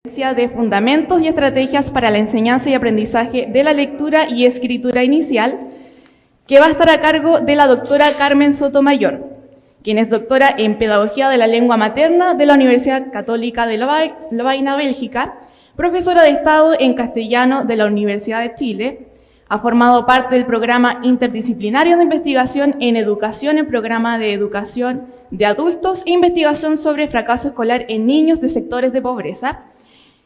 De fundamentos y estrategias para la enseñanza y aprendizaje de la lectura y escritura inicial, que va a estar a cargo de la doctora Carmen Sotomayor, quien es doctora en Pedagogía de la Lengua Materna de la Universidad Católica de Lovaina, Bélgica, profesora de Estado en Castellano de la Universidad de Chile, ha formado parte del programa interdisciplinario de investigación en educación, el programa de educación de adultos e investigación sobre fracaso escolar en niños de sectores de pobreza.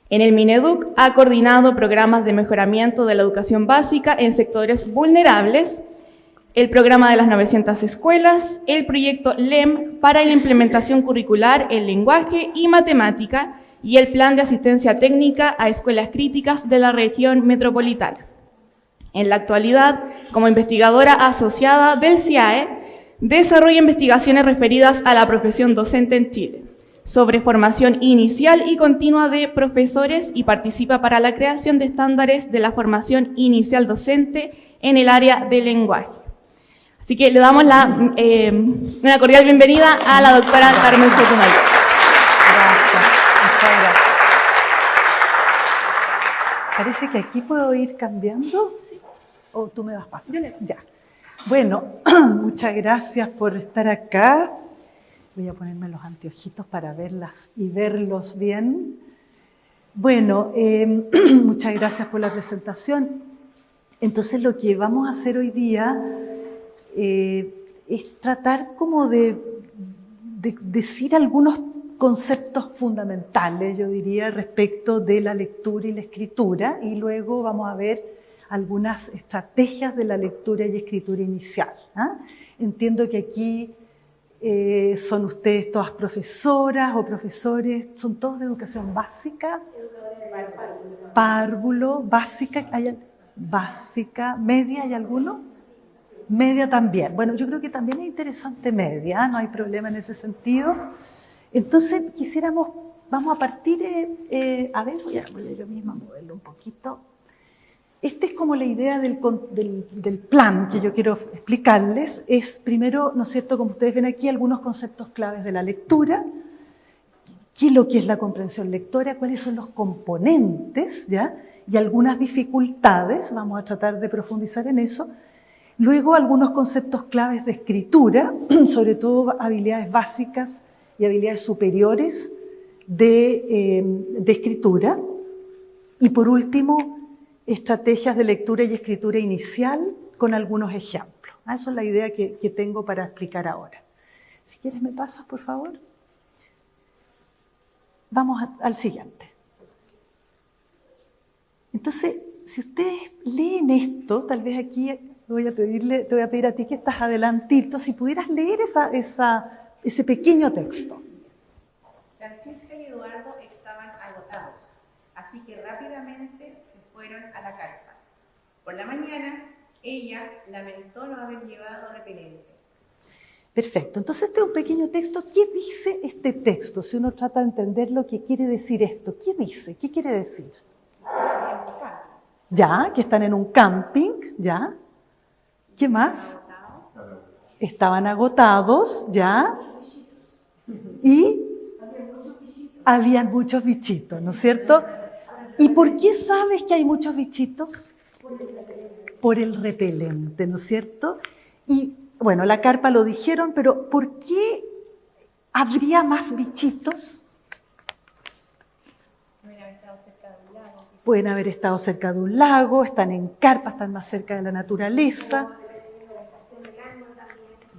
En el Mineduc ha coordinado programas de mejoramiento de la educación básica en sectores vulnerables, el programa de las 900 escuelas, el proyecto LEM para la implementación curricular en lenguaje y matemática y el plan de asistencia técnica a escuelas críticas de la región metropolitana. En la actualidad, como investigadora asociada del CIAE, desarrolla investigaciones referidas a la profesión docente en Chile, sobre formación inicial y continua de profesores y participa para la creación de estándares de la formación inicial docente en el área del lenguaje. Así que le damos una cordial bienvenida a la doctora Carmen Sotomayor. Gracias, muchas gracias. Parece que aquí puedo ir cambiando. Sí. ¿O tú me vas pasando? Ya. Bueno, muchas gracias por estar acá. Voy a ponerme los anteojitos para verlas y verlos bien. Bueno, muchas gracias por la presentación. Entonces, lo que vamos a hacer hoy día es tratar como de decir algunos conceptos fundamentales, yo diría, respecto de la lectura y la escritura, y luego vamos a ver algunas estrategias de la lectura y escritura inicial. Entiendo que aquí son ustedes todas profesoras o profesores, son todos de educación básica, párvulo, básica, básica, media, ¿hay alguno? Media también. Bueno, yo creo que también es interesante media, no hay problema en ese sentido. Entonces, vamos a partir, a ver, voy a yo misma moverlo un poquito. Esta es como la idea del plan que yo quiero explicarles. Es primero, ¿no es cierto?, como ustedes ven aquí, algunos conceptos claves de la lectura. ¿Qué es lo que es la comprensión lectora? ¿Cuáles son los componentes? ¿Ya? Y algunas dificultades, vamos a tratar de profundizar en eso. Luego, algunos conceptos claves de escritura, sobre todo habilidades básicas y habilidades superiores de escritura. Y por último, estrategias de lectura y escritura inicial con algunos ejemplos. Esa es la idea que tengo para explicar ahora. Si quieres, me pasas, por favor. Vamos al siguiente. Entonces, si ustedes leen esto, tal vez aquí te voy a pedir a ti que estás adelantito, si pudieras leer ese pequeño texto. Francisca y Eduardo estaban agotados, así que rápidamente se fueron a la carpa. Por la mañana, ella lamentó no haber llevado repelente. Perfecto. Entonces, este es un pequeño texto. ¿Qué dice este texto? Si uno trata de entender lo que quiere decir esto, ¿qué dice? ¿Qué quiere decir? Ya, que están en un camping, ¿ya? ¿Qué más? Estaban agotados, ¿ya? Y habían muchos bichitos, ¿no es cierto? ¿Y por qué sabes que hay muchos bichitos? Por el repelente, ¿no es cierto? Y, bueno, la carpa lo dijeron, pero ¿por qué habría más bichitos? Pueden haber estado cerca de un lago, están en carpa, están más cerca de la naturaleza.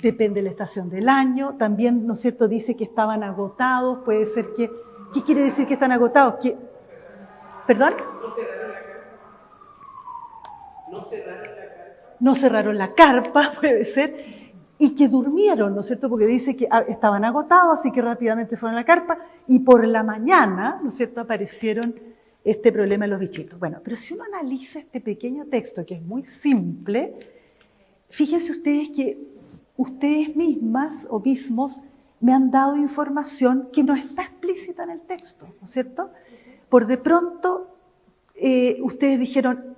Depende de la estación del año. También, ¿no es cierto?, dice que estaban agotados. Puede ser que... ¿Qué quiere decir que están agotados? ¿Perdón? No cerraron la carpa, puede ser. Y que durmieron, ¿no es cierto?, porque dice que estaban agotados, así que rápidamente fueron a la carpa. Y por la mañana, ¿no es cierto?, aparecieron este problema de los bichitos. Bueno, pero si uno analiza este pequeño texto, que es muy simple, fíjense ustedes que ustedes mismas o mismos me han dado información que no está explícita en el texto, ¿no es cierto? Por de pronto, ustedes dijeron,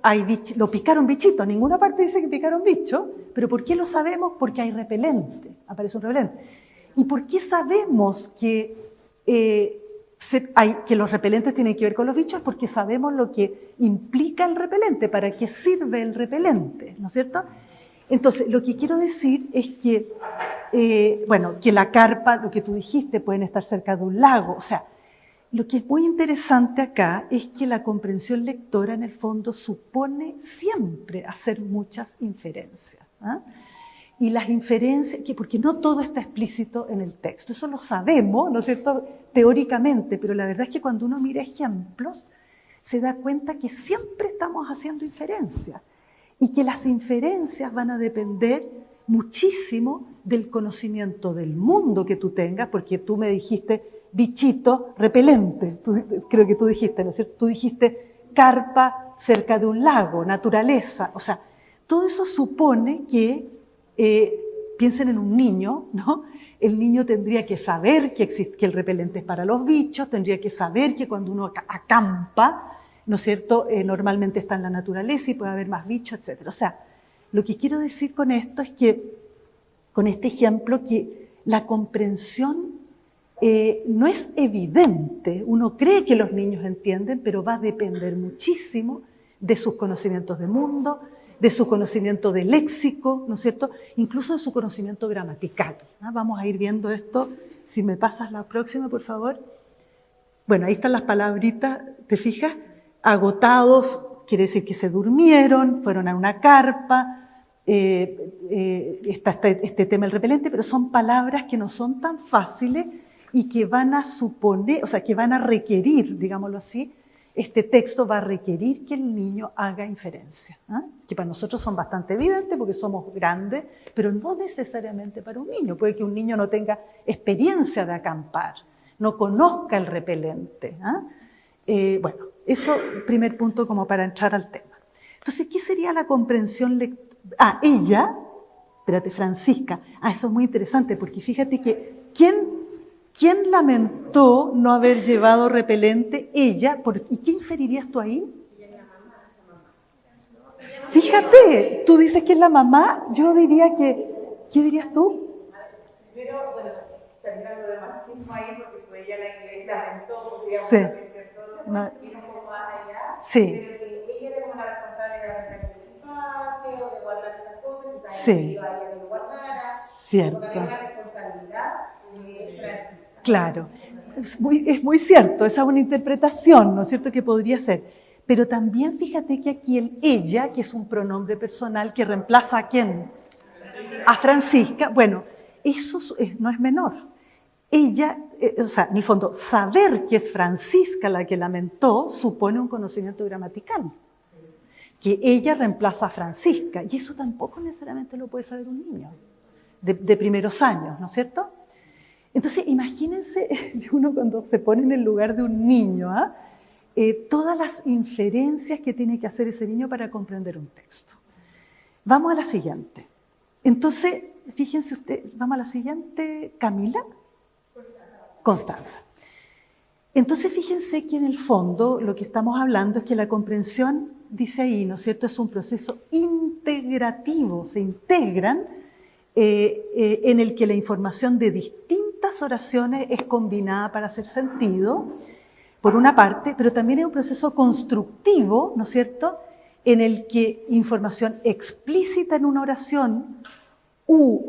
lo picaron bichito, en ninguna parte dice que picaron bicho, pero ¿por qué lo sabemos? Porque hay repelente, aparece un repelente. ¿Y por qué sabemos que que los repelentes tienen que ver con los bichos porque sabemos lo que implica el repelente, para qué sirve el repelente, ¿no es cierto? Entonces, lo que quiero decir es que, que la carpa, lo que tú dijiste, pueden estar cerca de un lago. O sea, lo que es muy interesante acá es que la comprensión lectora, en el fondo, supone siempre hacer muchas inferencias. ¿Ah? Y las inferencias, porque no todo está explícito en el texto, eso lo sabemos, ¿no es cierto?, teóricamente, pero la verdad es que cuando uno mira ejemplos, se da cuenta que siempre estamos haciendo inferencias y que las inferencias van a depender muchísimo del conocimiento del mundo que tú tengas, porque tú me dijiste bichito repelente, creo que tú dijiste, ¿no es cierto? Tú dijiste carpa cerca de un lago, naturaleza, o sea, todo eso supone que piensen en un niño, ¿no? El niño tendría que saber que el repelente es para los bichos, tendría que saber que cuando uno acampa, ¿no es cierto?, normalmente está en la naturaleza y puede haber más bichos, etc. O sea, lo que quiero decir con esto es que, con este ejemplo, que la comprensión no es evidente. Uno cree que los niños entienden, pero va a depender muchísimo de sus conocimientos de mundo, de su conocimiento de léxico, ¿no es cierto?, incluso de su conocimiento gramatical, ¿no? Vamos a ir viendo esto. Si me pasas la próxima, por favor. Bueno, ahí están las palabritas, ¿te fijas? Agotados, quiere decir que se durmieron, fueron a una carpa, está este tema del repelente, pero son palabras que no son tan fáciles y que van a suponer, o sea, que van a requerir, digámoslo así, este texto va a requerir que el niño haga inferencia, ¿eh? Que para nosotros son bastante evidentes porque somos grandes, pero no necesariamente para un niño. Puede que un niño no tenga experiencia de acampar, no conozca el repelente. Bueno, eso, primer punto como para entrar al tema. Entonces, ¿qué sería la comprensión lectora? Ella, espérate, Francisca. Eso es muy interesante porque fíjate que ¿quién lamentó no haber llevado repelente? Ella. ¿Y qué inferirías tú ahí? Fíjate, tú dices que es la mamá, yo diría que... ¿Qué dirías tú? Pero, bueno, terminando de marxismo ahí, porque fue ella la que lamentó, porque digamos, Sí. ir un poco más allá, Sí. pero que ella era como la responsable de la patio, de guardar esas cosas, que Sí. sabía que iba a ella que lo guardara, Cierto. porque había una responsabilidad de Francisca. Claro, es muy cierto, esa es una interpretación, ¿no es cierto?, que podría ser. Pero también fíjate que aquí el ella, que es un pronombre personal que reemplaza ¿a quién? A Francisca. Bueno, eso no es menor. Ella, o sea, en el fondo, saber que es Francisca la que lamentó supone un conocimiento gramatical. Que ella reemplaza a Francisca, y eso tampoco necesariamente lo puede saber un niño de primeros años, ¿no es cierto? Entonces, imagínense uno cuando se pone en el lugar de un niño, todas las inferencias que tiene que hacer ese niño para comprender un texto. Vamos a la siguiente. Entonces, fíjense ustedes, vamos a la siguiente, Camila. Constanza. Entonces, fíjense que en el fondo lo que estamos hablando es que la comprensión, dice ahí, ¿no es cierto?, es un proceso integrativo, se integran en el que la información de distintas oraciones es combinada para hacer sentido, por una parte, pero también es un proceso constructivo, ¿no es cierto?, en el que información explícita en una oración u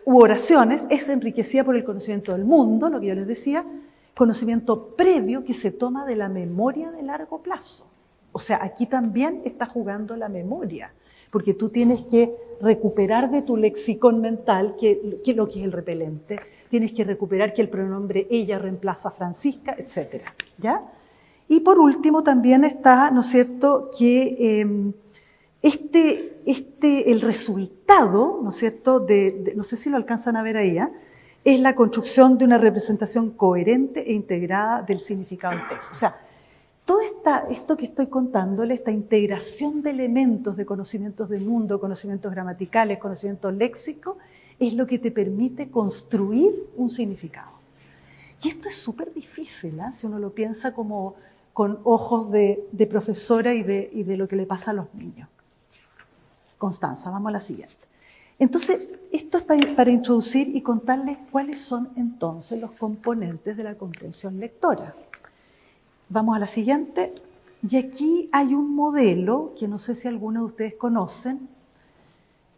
oraciones es enriquecida por el conocimiento del mundo, lo que yo les decía, conocimiento previo que se toma de la memoria de largo plazo. O sea, aquí también está jugando la memoria, porque tú tienes que recuperar de tu lexicón mental lo que es el repelente, tienes que recuperar que el pronombre ella reemplaza a Francisca, etc. ¿Ya? Y por último también está, ¿no es cierto?, que el resultado, ¿no es cierto?, no sé si lo alcanzan a ver ahí, es la construcción de una representación coherente e integrada del significado del texto. O sea, todo esto que estoy contándole, esta integración de elementos de conocimientos del mundo, conocimientos gramaticales, conocimientos léxicos, es lo que te permite construir un significado. Y esto es súper difícil, si uno lo piensa como con ojos de profesora y de lo que le pasa a los niños. Constanza, vamos a la siguiente. Entonces, esto es para introducir y contarles cuáles son entonces los componentes de la comprensión lectora. Vamos a la siguiente. Y aquí hay un modelo que no sé si alguno de ustedes conocen,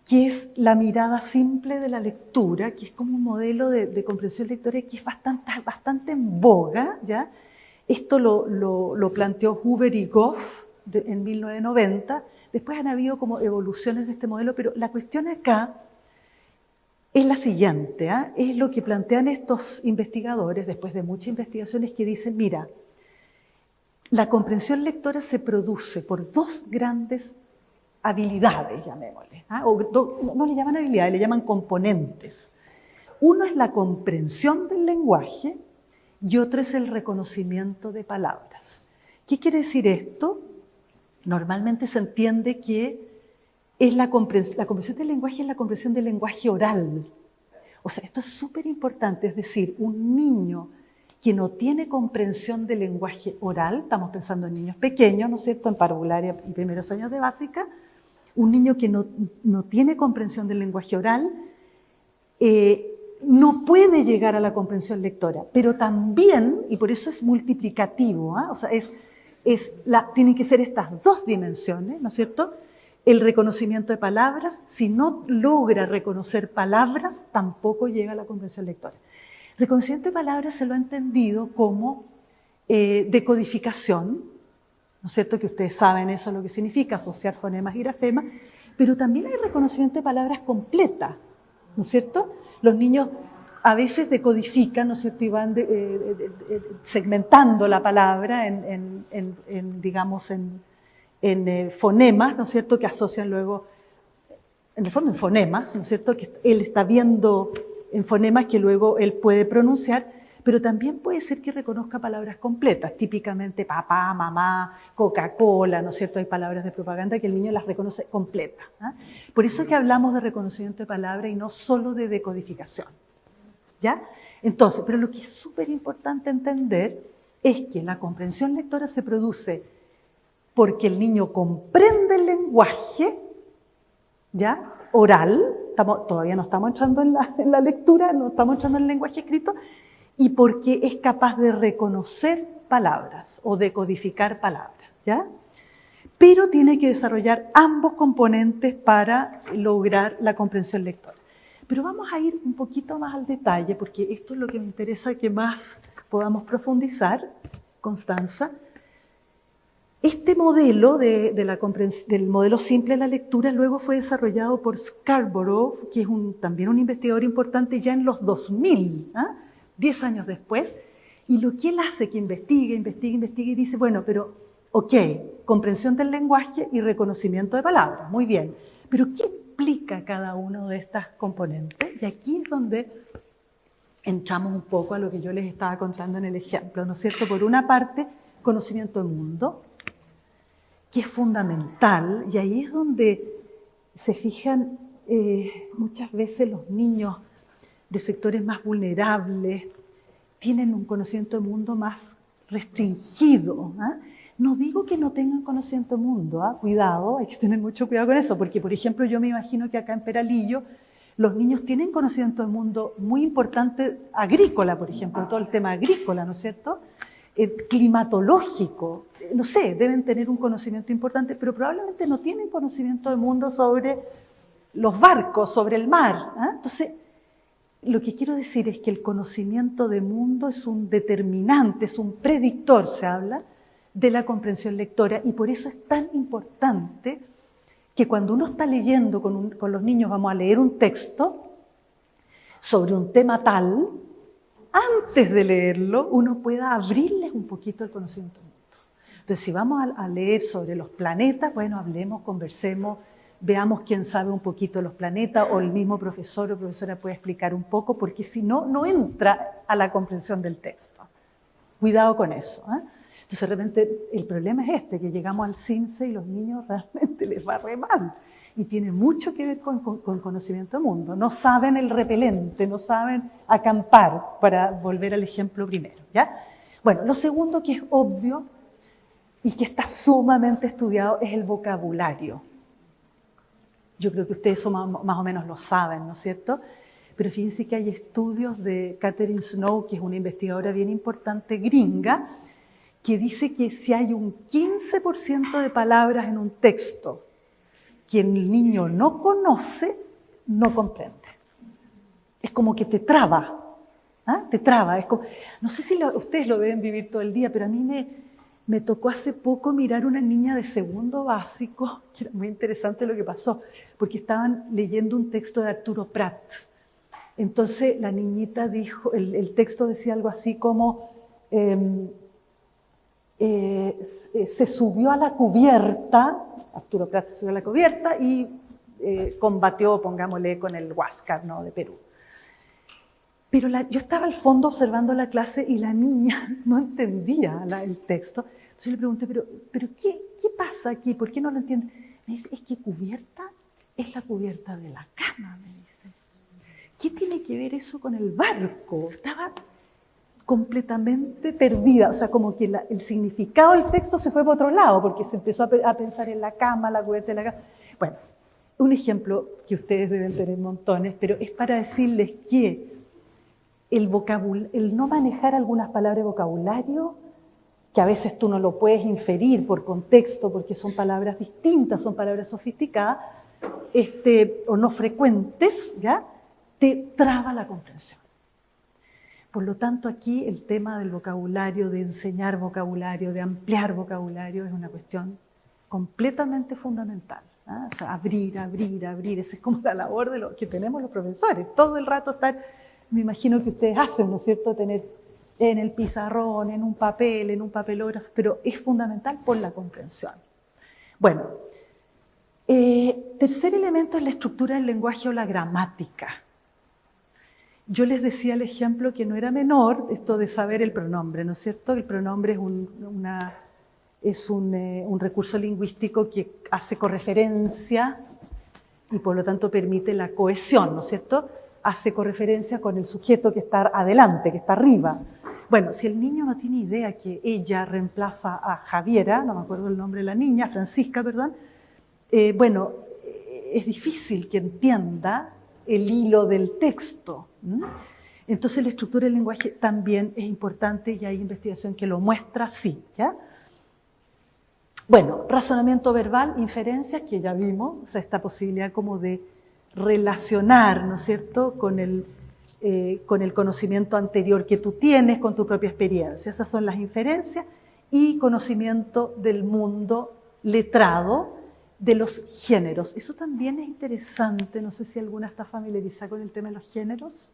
que es la mirada simple de la lectura, que es como un modelo de comprensión lectora que es bastante en boga, ¿ya? Esto lo planteó Hoover y Goff en 1990. Después han habido como evoluciones de este modelo, pero la cuestión acá es la siguiente, ¿eh? Es lo que plantean estos investigadores, después de muchas investigaciones, que dicen, mira, la comprensión lectora se produce por dos grandes habilidades, llamémosle, ¿eh? No le llaman habilidades, le llaman componentes. Uno es la comprensión del lenguaje y otro es el reconocimiento de palabras. ¿Qué quiere decir esto? Normalmente se entiende que es la comprensión del lenguaje es la comprensión del lenguaje oral. O sea, esto es súper importante, es decir, un niño que no tiene comprensión del lenguaje oral, estamos pensando en niños pequeños, ¿no es cierto?, en parvularia y primeros años de básica, un niño que no tiene comprensión del lenguaje oral, no puede llegar a la comprensión lectora, pero también, y por eso es multiplicativo, ¿eh? O sea, tienen que ser estas dos dimensiones, ¿no es cierto? El reconocimiento de palabras, si no logra reconocer palabras, tampoco llega a la comprensión lectora. Reconocimiento de palabras se lo ha entendido como decodificación, ¿no es cierto? Que ustedes saben eso lo que significa, asociar fonemas y grafemas, pero también hay reconocimiento de palabras completas, ¿no es cierto? Los niños a veces decodifican, ¿no es cierto? Y van segmentando la palabra digamos, en fonemas, ¿no es cierto?, que asocian luego, en el fondo en fonemas, ¿no es cierto?, que él está viendo en fonemas que luego él puede pronunciar, pero también puede ser que reconozca palabras completas, típicamente papá, mamá, Coca-Cola, ¿no es cierto?, hay palabras de propaganda que el niño las reconoce completas, ¿eh? Por eso que hablamos de reconocimiento de palabras y no solo de decodificación, ¿ya? Entonces, pero lo que es súper importante entender es que la comprensión lectora se produce porque el niño comprende el lenguaje, ¿ya?, oral, todavía no estamos entrando en la lectura, no estamos entrando en el lenguaje escrito, y porque es capaz de reconocer palabras o decodificar palabras, ¿ya? Pero tiene que desarrollar ambos componentes para lograr la comprensión lectora. Pero vamos a ir un poquito más al detalle, porque esto es lo que me interesa que más podamos profundizar, Constanza. Este modelo del modelo simple de la lectura luego fue desarrollado por Scarborough, que es también un investigador importante ya en los 2000, 10 años después, y lo que él hace que investiga y dice, bueno, pero ok, comprensión del lenguaje y reconocimiento de palabras, muy bien, pero ¿qué implica cada uno de estas componentes? Y aquí es donde entramos un poco a lo que yo les estaba contando en el ejemplo, ¿no es cierto? Por una parte, conocimiento del mundo, que es fundamental, y ahí es donde se fijan muchas veces los niños de sectores más vulnerables, tienen un conocimiento del mundo más restringido. No digo que no tengan conocimiento del mundo, cuidado, hay que tener mucho cuidado con eso, porque por ejemplo yo me imagino que acá en Peralillo los niños tienen conocimiento del mundo muy importante, agrícola por ejemplo, todo el tema agrícola, ¿no es cierto?, climatológico, no sé, deben tener un conocimiento importante, pero probablemente no tienen conocimiento del mundo sobre los barcos, sobre el mar. Entonces, lo que quiero decir es que el conocimiento del mundo es un determinante, es un predictor, se habla, de la comprensión lectora, y por eso es tan importante que cuando uno está leyendo con los niños, vamos a leer un texto sobre un tema tal, antes de leerlo, uno pueda abrirles un poquito el conocimiento del mundo. Entonces, si vamos a leer sobre los planetas, bueno, hablemos, conversemos, veamos quién sabe un poquito de los planetas, o el mismo profesor o profesora puede explicar un poco, porque si no, no entra a la comprensión del texto. Cuidado con eso, Entonces, de repente, el problema es que llegamos al CINCE y los niños realmente les va re mal. Y tiene mucho que ver con conocimiento del mundo. No saben el repelente, no saben acampar, para volver al ejemplo primero, ¿ya? Bueno, lo segundo que es obvio y que está sumamente estudiado es el vocabulario. Yo creo que ustedes eso más o menos lo saben, ¿no es cierto? Pero fíjense que hay estudios de Catherine Snow, que es una investigadora bien importante, gringa, que dice que si hay un 15% de palabras en un texto que el niño no conoce, no comprende. Es como que te traba. ¿Ah? Te traba. Es como, no sé si ustedes lo deben vivir todo el día, pero a mí me tocó hace poco mirar una niña de segundo básico, que era muy interesante lo que pasó, porque estaban leyendo un texto de Arturo Prat. Entonces la niñita dijo, el texto decía algo así como, se subió a la cubierta, Arturo Prat se subió a la cubierta y combatió, pongámosle, con el Huáscar, ¿no?, de Perú. Pero yo estaba al fondo observando la clase y la niña no entendía el texto. Entonces le pregunté, ¿pero qué pasa aquí? ¿Por qué no lo entiende? Me dice, es que cubierta es la cubierta de la cama, me dice. ¿Qué tiene que ver eso con el barco? Estaba completamente perdida, o sea, como que el significado del texto se fue por otro lado, porque se empezó a pensar en la cama, la cubierta de la cama. Bueno, un ejemplo que ustedes deben tener montones, pero es para decirles que el no manejar algunas palabras de vocabulario, que a veces tú no lo puedes inferir por contexto, porque son palabras distintas, son palabras sofisticadas, o no frecuentes, ¿ya?, te traba la comprensión. Por lo tanto, aquí el tema del vocabulario, de enseñar vocabulario, de ampliar vocabulario, es una cuestión completamente fundamental. ¿Ah? O sea, abrir, esa es como la labor de lo que tenemos los profesores, todo el rato estar, me imagino que ustedes hacen, ¿no es cierto?, tener en el pizarrón, en un papel, en un papelógrafo, pero es fundamental por la comprensión. Bueno, tercer elemento es la estructura del lenguaje o la gramática. Yo les decía el ejemplo que no era menor esto de saber el pronombre, ¿no es cierto? El pronombre es un recurso lingüístico que hace correferencia y por lo tanto permite la cohesión, ¿no es cierto? Hace correferencia con el sujeto que está adelante, que está arriba. Bueno, si el niño no tiene idea que ella reemplaza a Javiera, no me acuerdo el nombre de la niña, Francisca, perdón, bueno, es difícil que entienda el hilo del texto. Entonces la estructura del lenguaje también es importante y hay investigación que lo muestra así, ¿ya? Bueno, razonamiento verbal, inferencias, que ya vimos, o sea, esta posibilidad como de relacionar, ¿no es cierto?, con el conocimiento anterior que tú tienes, con tu propia experiencia. Esas son las inferencias y conocimiento del mundo letrado, de los géneros. Eso también es interesante, no sé si alguna está familiarizada con el tema de los géneros.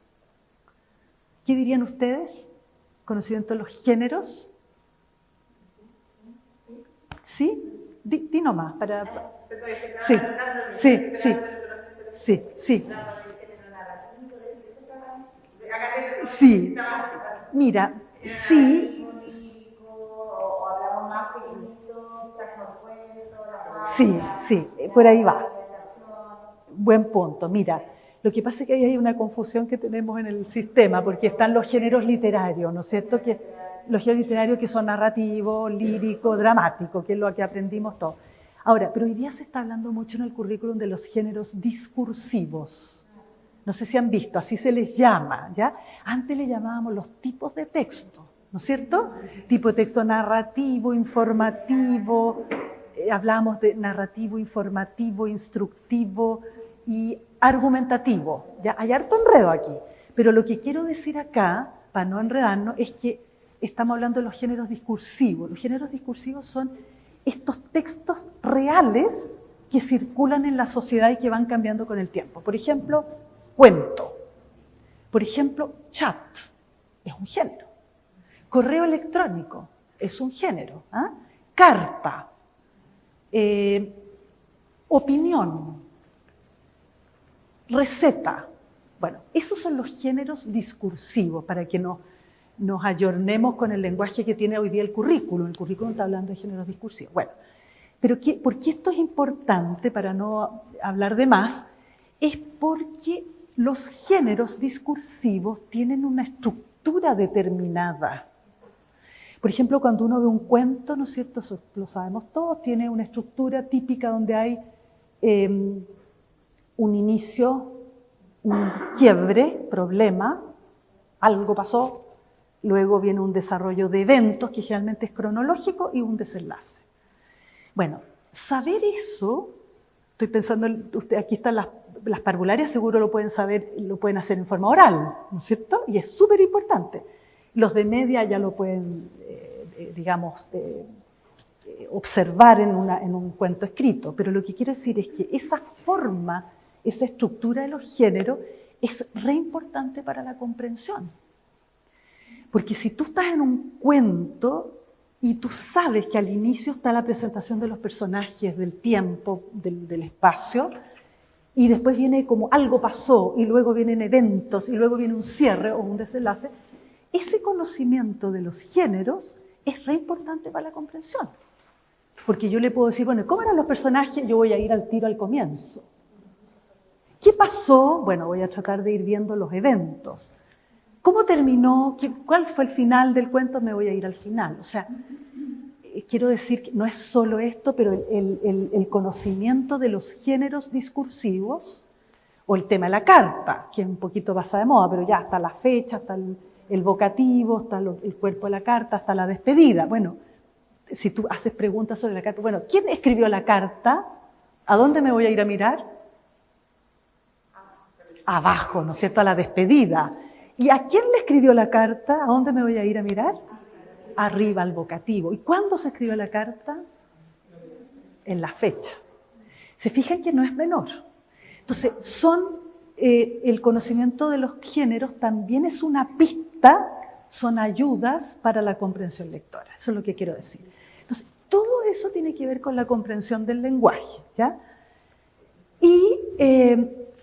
¿Qué dirían ustedes? ¿Conocimiento de los géneros? ¿Sí? Di nomás, para... Sí. Sí, mira, sí. Sí, por ahí va. Buen punto. Mira, lo que pasa es que ahí hay una confusión que tenemos en el sistema, porque están los géneros literarios, ¿no es cierto? Que los géneros literarios que son narrativo, lírico, dramático, que es lo que aprendimos todos. Ahora, pero hoy día se está hablando mucho en el currículum de los géneros discursivos. No sé si han visto, así se les llama, ¿ya? Antes le llamábamos los tipos de texto, ¿no es cierto? Tipo de texto narrativo, informativo, hablábamos de narrativo, informativo, instructivo y argumentativo. ¿Ya? Hay harto enredo aquí, pero lo que quiero decir acá, para no enredarnos, es que estamos hablando de los géneros discursivos. Los géneros discursivos son estos textos reales que circulan en la sociedad y que van cambiando con el tiempo. Por ejemplo, cuento. Por ejemplo, chat es un género. Correo electrónico es un género. ¿Ah? Carta. Opinión. Receta. Bueno, esos son los géneros discursivos para que nos ayornemos con el lenguaje que tiene hoy día el currículum. El currículum está hablando de géneros discursivos. Bueno, pero ¿por qué esto es importante para no hablar de más? Es porque los géneros discursivos tienen una estructura determinada. Por ejemplo, cuando uno ve un cuento, ¿no es cierto? Eso lo sabemos todos, tiene una estructura típica donde hay un inicio, un quiebre, problema, algo pasó, luego viene un desarrollo de eventos, que generalmente es cronológico, y un desenlace. Bueno, saber eso, estoy pensando, aquí están las parvularias, seguro lo pueden saber, lo pueden hacer en forma oral, ¿no es cierto? Y es súper importante. Los de media ya lo pueden, observar en un cuento escrito, pero lo que quiero decir es que esa forma, esa estructura de los géneros es re importante para la comprensión. Porque si tú estás en un cuento y tú sabes que al inicio está la presentación de los personajes, del tiempo, del espacio, y después viene como algo pasó, y luego vienen eventos, y luego viene un cierre o un desenlace, ese conocimiento de los géneros es re importante para la comprensión. Porque yo le puedo decir, bueno, ¿cómo eran los personajes? Yo voy a ir al tiro al comienzo. ¿Qué pasó? Bueno, voy a tratar de ir viendo los eventos. ¿Cómo terminó? ¿Cuál fue el final del cuento? Me voy a ir al final. O sea, quiero decir que no es solo esto, pero el conocimiento de los géneros discursivos, o el tema de la carta, que es un poquito pasada de moda, pero ya está la fecha, está el vocativo, está el cuerpo de la carta, está la despedida. Bueno, si tú haces preguntas sobre la carta, bueno, ¿quién escribió la carta? ¿A dónde me voy a ir a mirar? Abajo, ¿no es cierto? A la despedida. ¿Y a quién le escribió la carta? ¿A dónde me voy a ir a mirar? Arriba, al vocativo. ¿Y cuándo se escribió la carta? En la fecha. Se fijan que no es menor. Entonces, el conocimiento de los géneros también es una pista, son ayudas para la comprensión lectora. Eso es lo que quiero decir. Entonces, todo eso tiene que ver con la comprensión del lenguaje, ¿ya?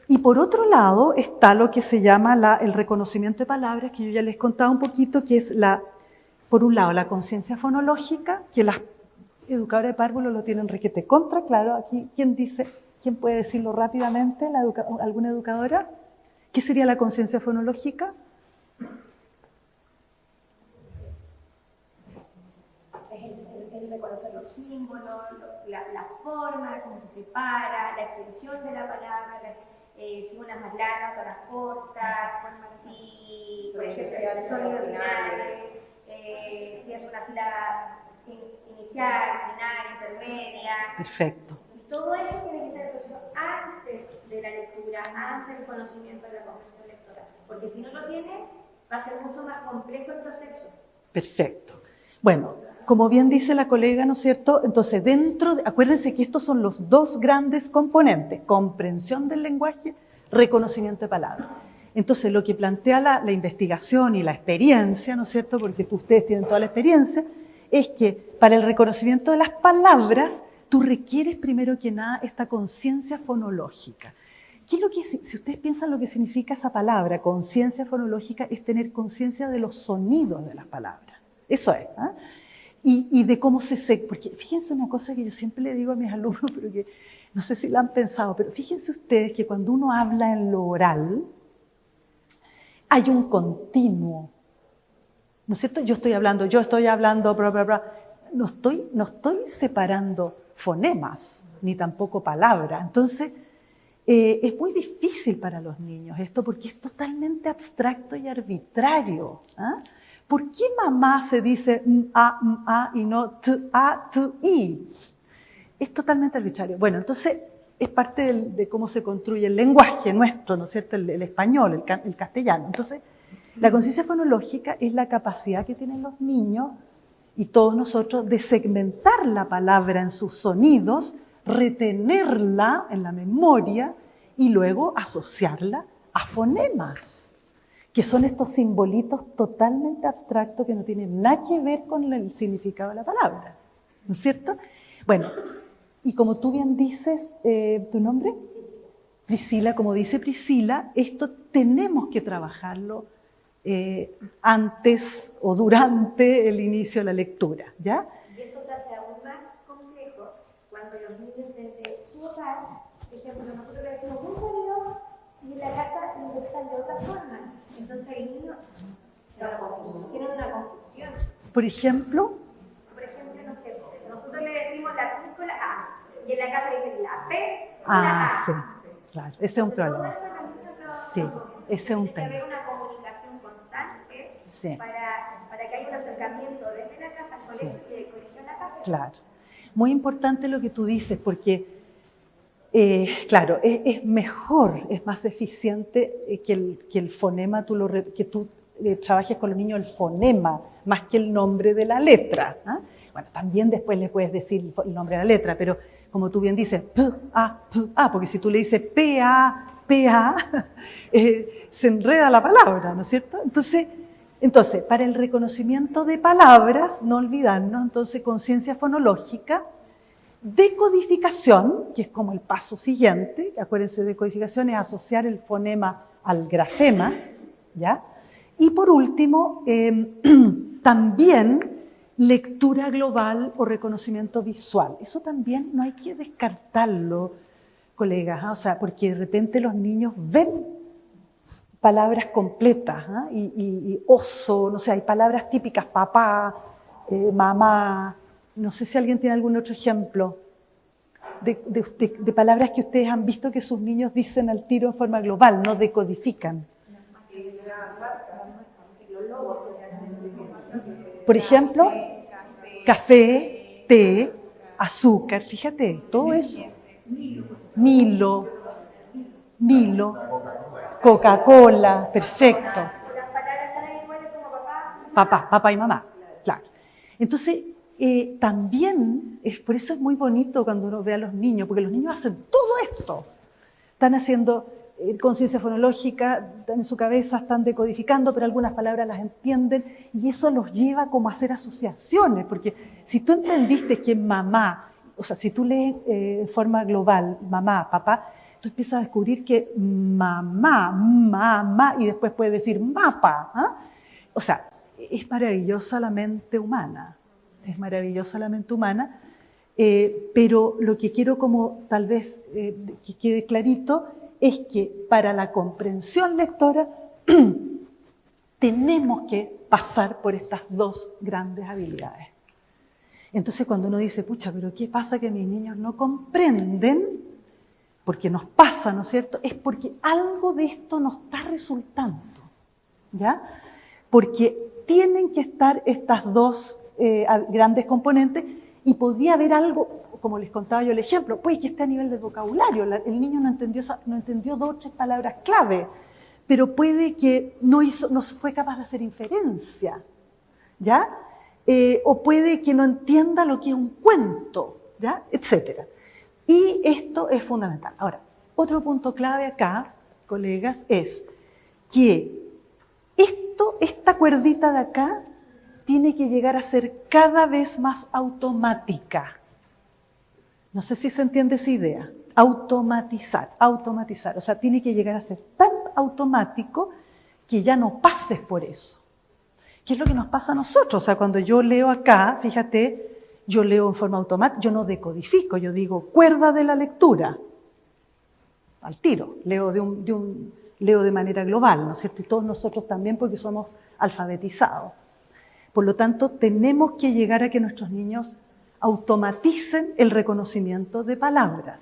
Y por otro lado está lo que se llama el reconocimiento de palabras, que yo ya les contaba un poquito, que es por un lado la conciencia fonológica, que las educadoras de párvulo lo tienen requete contra, claro, aquí, ¿quién puede decirlo rápidamente? ¿Alguna educadora? ¿Qué sería la conciencia fonológica? Es reconocer los símbolos, la forma, cómo se separa, la extensión de la palabra, si una es más larga, otra más corta, si, por ejemplo, el sonido final, si es una sílaba inicial, final, intermedia. Perfecto. Y todo eso tiene que ser resuelto antes de la lectura, antes del conocimiento de la comprensión lectora, porque si no lo tiene, va a ser mucho más complejo el proceso. Perfecto. Bueno, como bien dice la colega, ¿no es cierto? Entonces, acuérdense que estos son los dos grandes componentes, comprensión del lenguaje, reconocimiento de palabras. Entonces, lo que plantea la investigación y la experiencia, ¿no es cierto? Porque ustedes tienen toda la experiencia, es que para el reconocimiento de las palabras, tú requieres primero que nada esta conciencia fonológica. ¿Qué es lo que, si ustedes piensan lo que significa esa palabra, conciencia fonológica, es tener conciencia de los sonidos de las palabras? Eso es, ¿eh? Y de cómo porque fíjense una cosa que yo siempre le digo a mis alumnos, pero que no sé si la han pensado, pero fíjense ustedes que cuando uno habla en lo oral, hay un continuo, ¿no es cierto? Yo estoy hablando, bla, bla, bla. No estoy separando fonemas, ni tampoco palabras. Entonces, es muy difícil para los niños esto, porque es totalmente abstracto y arbitrario, ¿eh? ¿Por qué mamá se dice a y no a, i? Es totalmente arbitrario. Bueno, entonces es parte de cómo se construye el lenguaje nuestro, ¿no es cierto? El español, el castellano. Entonces, la conciencia fonológica es la capacidad que tienen los niños y todos nosotros de segmentar la palabra en sus sonidos, retenerla en la memoria y luego asociarla a fonemas, que son estos simbolitos totalmente abstractos que no tienen nada que ver con el significado de la palabra, ¿no es cierto? Bueno, y como tú bien dices, ¿tu nombre? Priscila, como dice Priscila, esto tenemos que trabajarlo antes o durante el inicio de la lectura, ¿ya? Y esto se hace aún más complejo cuando los niños desde su hogar, por ejemplo, nosotros le decimos un sonido y en la casa lo interpretan de otra forma. Entonces el niño tiene una confusión. Por ejemplo, no sé, nosotros le decimos la P con la A y en la casa le dicen la P con la A. sí, claro, ese es un problema. Todo eso Sí, ese es un tema. Tiene que haber una comunicación constante Sí. para Claro. Muy importante lo que tú dices, porque, claro, es mejor, es más eficiente que el fonema, que tú trabajes con los niños el fonema, más que el nombre de la letra. ¿Ah? Bueno, también después le puedes decir el nombre de la letra, pero como tú bien dices, P, A, porque si tú le dices P, A, se enreda la palabra, ¿no es cierto? Entonces, para el reconocimiento de palabras, no olvidarnos, entonces, conciencia fonológica, decodificación, que es como el paso siguiente, acuérdense, decodificación es asociar el fonema al grafema, ¿ya? Y por último, también lectura global o reconocimiento visual. Eso también no hay que descartarlo, colegas, ¿eh? O sea, porque de repente los niños ven palabras completas, ¿eh? Y oso, no sé, hay palabras típicas, papá, mamá, no sé si alguien tiene algún otro ejemplo de palabras que ustedes han visto que sus niños dicen al tiro en forma global, no decodifican. Por ejemplo, café, té, azúcar, fíjate, todo eso. Milo, Coca-Cola, perfecto. Las palabras están iguales como Papá y mamá, claro. Entonces, también, por eso es muy bonito cuando uno ve a los niños, porque los niños hacen todo esto. Están haciendo conciencia fonológica, están en su cabeza, están decodificando, pero algunas palabras las entienden, y eso los lleva como a hacer asociaciones, porque si tú entendiste que mamá, o sea, si tú lees en forma global, mamá, papá, tú empiezas a descubrir que mamá, y después puedes decir mapa. ¿Ah? O sea, es maravillosa la mente humana, es maravillosa la mente humana, pero lo que quiero como tal vez que quede clarito es que para la comprensión lectora tenemos que pasar por estas dos grandes habilidades. Entonces cuando uno dice, pucha, pero ¿qué pasa que mis niños no comprenden? Porque nos pasa, ¿no es cierto? Es porque algo de esto no está resultando, ¿ya? Porque tienen que estar estas dos grandes componentes y podría haber algo, como les contaba yo el ejemplo, puede que esté a nivel de vocabulario, el niño no entendió 2 o 3 palabras clave, pero puede que no fue capaz de hacer inferencia, ¿ya? O puede que no entienda lo que es un cuento, ¿ya? Etcétera. Y esto es fundamental. Ahora, otro punto clave acá, colegas, es que esta cuerdita de acá tiene que llegar a ser cada vez más automática. No sé si se entiende esa idea. Automatizar. O sea, tiene que llegar a ser tan automático que ya no pases por eso. ¿Qué es lo que nos pasa a nosotros? O sea, cuando yo leo acá, fíjate, yo leo en forma automática, yo no decodifico, yo digo cuerda de la lectura. Al tiro, leo de manera global, ¿no es cierto? Y todos nosotros también porque somos alfabetizados. Por lo tanto, tenemos que llegar a que nuestros niños automaticen el reconocimiento de palabras.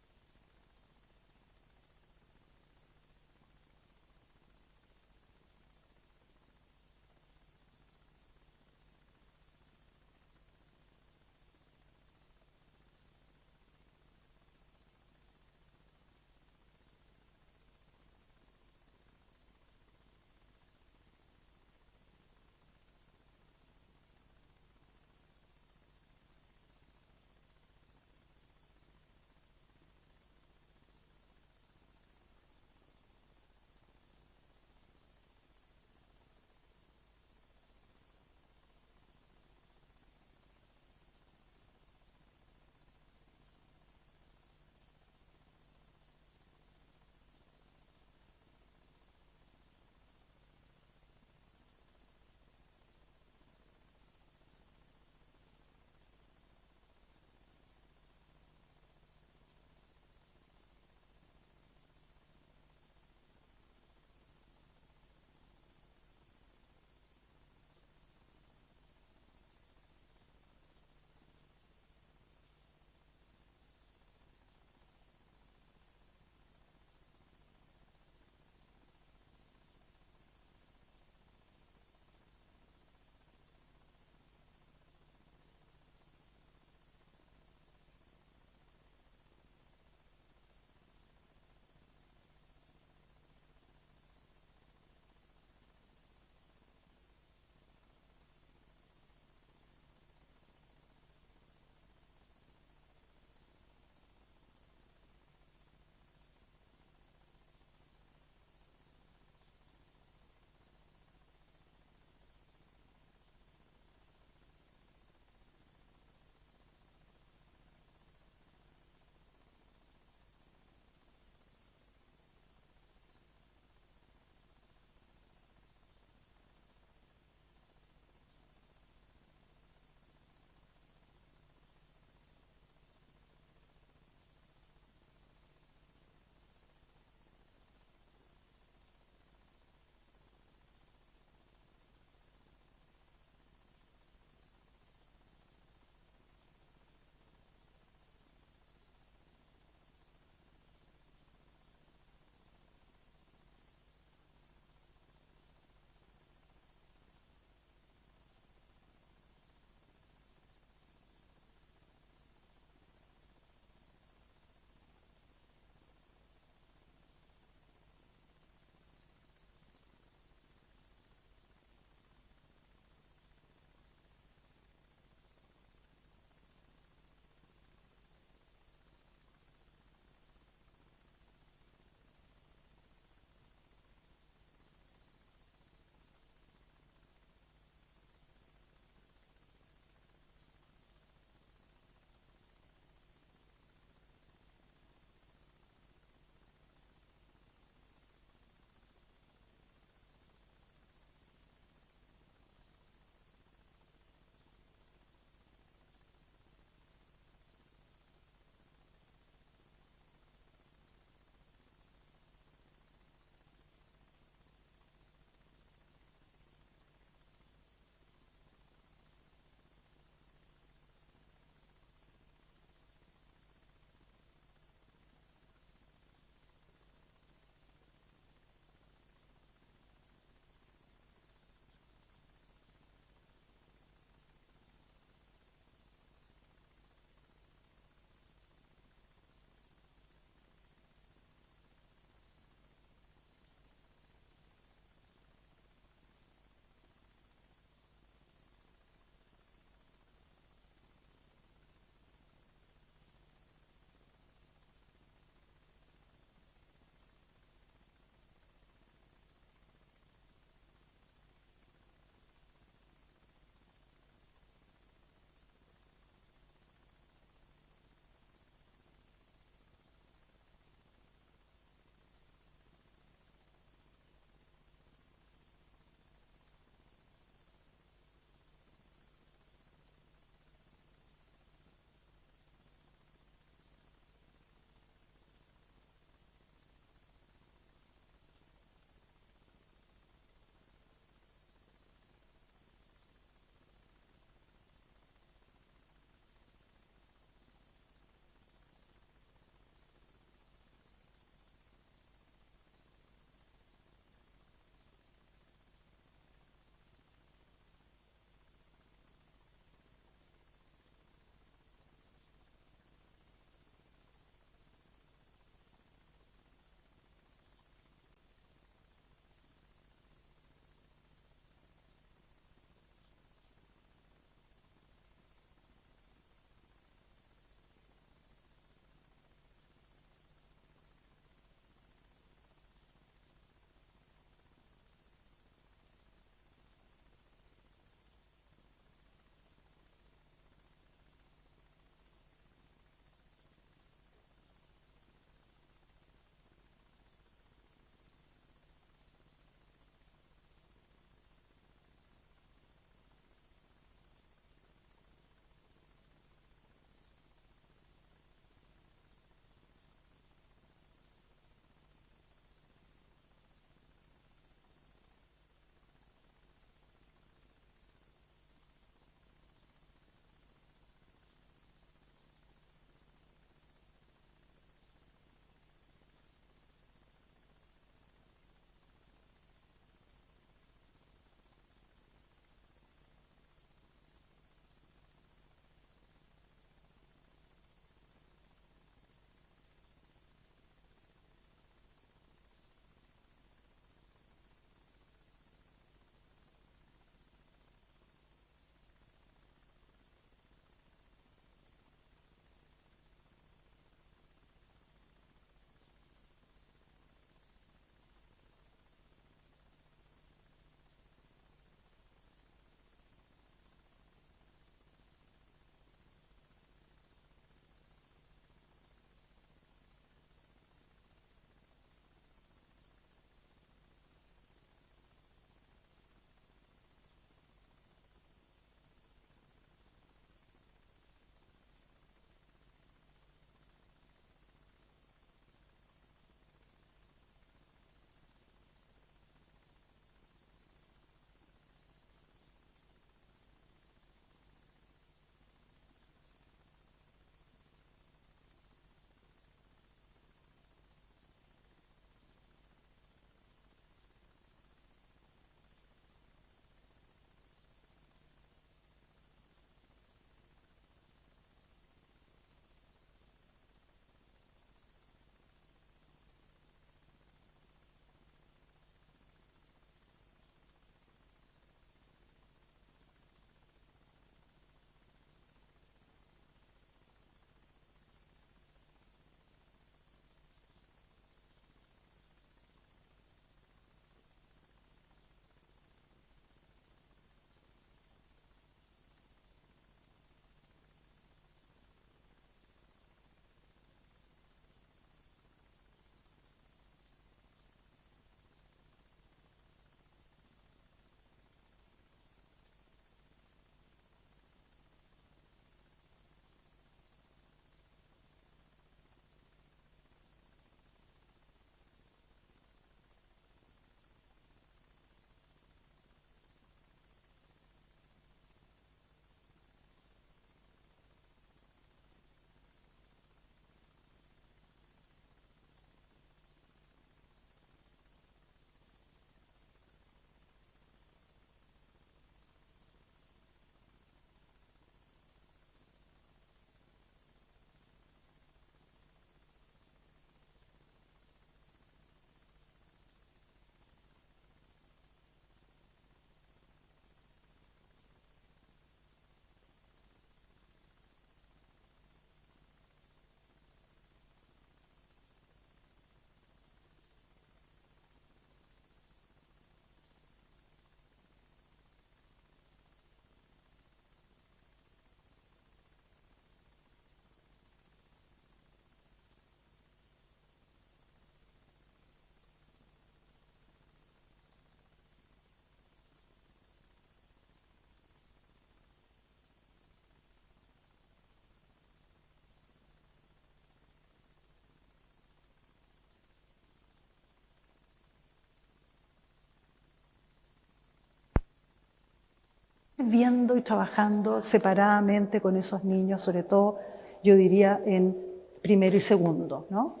viendo y trabajando separadamente con esos niños, sobre todo, yo diría, en primero y segundo, ¿no?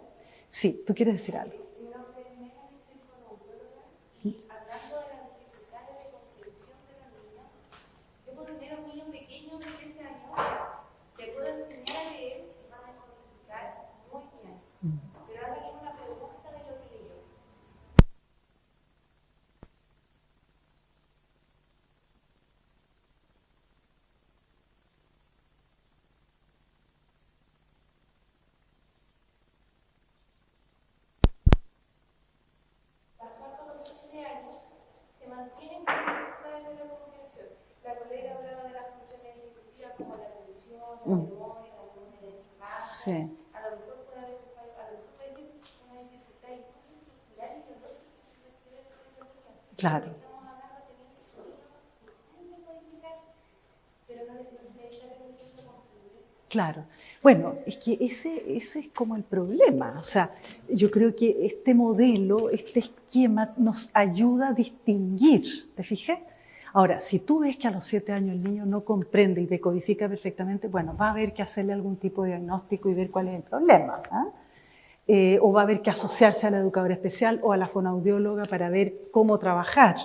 Sí, ¿tú quieres decir algo? Hablando de las dificultades de comprensión de los niños, yo puedo tener a un niño pequeño de 13 años, le puedo enseñar a leer y va a decodificar muy bien. Pero ahora viene una pregunta de lo que leyó. Se mantienen con las dificultades de la comunicación. La colega hablaba de las funciones ejecutivas como la atención, la memoria, la identidad. Sí. A lo mejor puede haber, una dificultad incluso estructural y biológica que se refiere a la comunicación. Claro. Estamos hablando de niños que pueden decodificar, pero no se necesita permitirlo concluir. Claro. Bueno, es que ese es como el problema. O sea, yo creo que este modelo, este esquema nos ayuda a distinguir, ¿te fijas? Ahora, si tú ves que a los 7 años el niño no comprende y decodifica perfectamente, bueno, va a haber que hacerle algún tipo de diagnóstico y ver cuál es el problema. O va a haber que asociarse a la educadora especial o a la fonoaudióloga para ver cómo trabajar.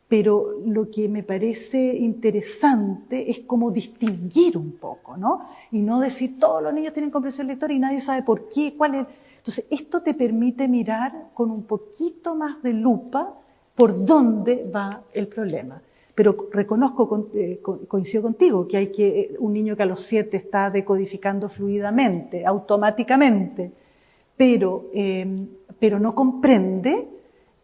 Pero lo que me parece interesante es cómo distinguir un poco, ¿no? Y no decir todos los niños tienen comprensión lectora y nadie sabe por qué, cuál es. Entonces, esto te permite mirar con un poquito más de lupa por dónde va el problema. Pero reconozco, coincido contigo, que hay un niño que a los 7 está decodificando fluidamente, automáticamente, pero no comprende.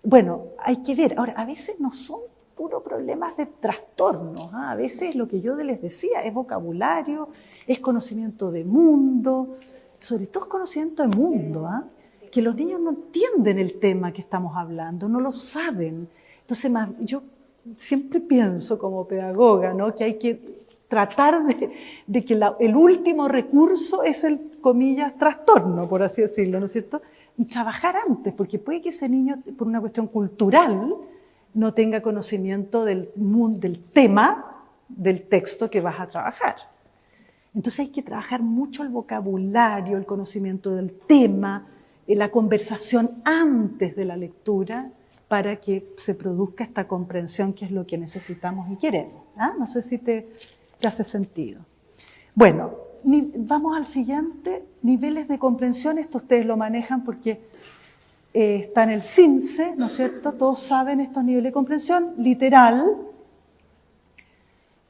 Bueno, hay que ver. Ahora, a veces no son puros problemas de trastornos, ¿ah? A veces lo que yo les decía es vocabulario, es conocimiento de mundo, sobre todo es conocimiento de mundo, ¿ah? Que los niños no entienden el tema que estamos hablando, no lo saben. Entonces, yo siempre pienso como pedagoga, ¿no? Que hay que tratar de que el último recurso es el, comillas, trastorno, por así decirlo, ¿no es cierto? Y trabajar antes, porque puede que ese niño, por una cuestión cultural, no tenga conocimiento del tema del texto que vas a trabajar. Entonces hay que trabajar mucho el vocabulario, el conocimiento del tema, la conversación antes de la lectura, para que se produzca esta comprensión que es lo que necesitamos y queremos. No sé si te hace sentido. Bueno, vamos al siguiente, niveles de comprensión. Esto ustedes lo manejan porque está en el CIMSE, ¿no es cierto? Todos saben estos niveles de comprensión, literal,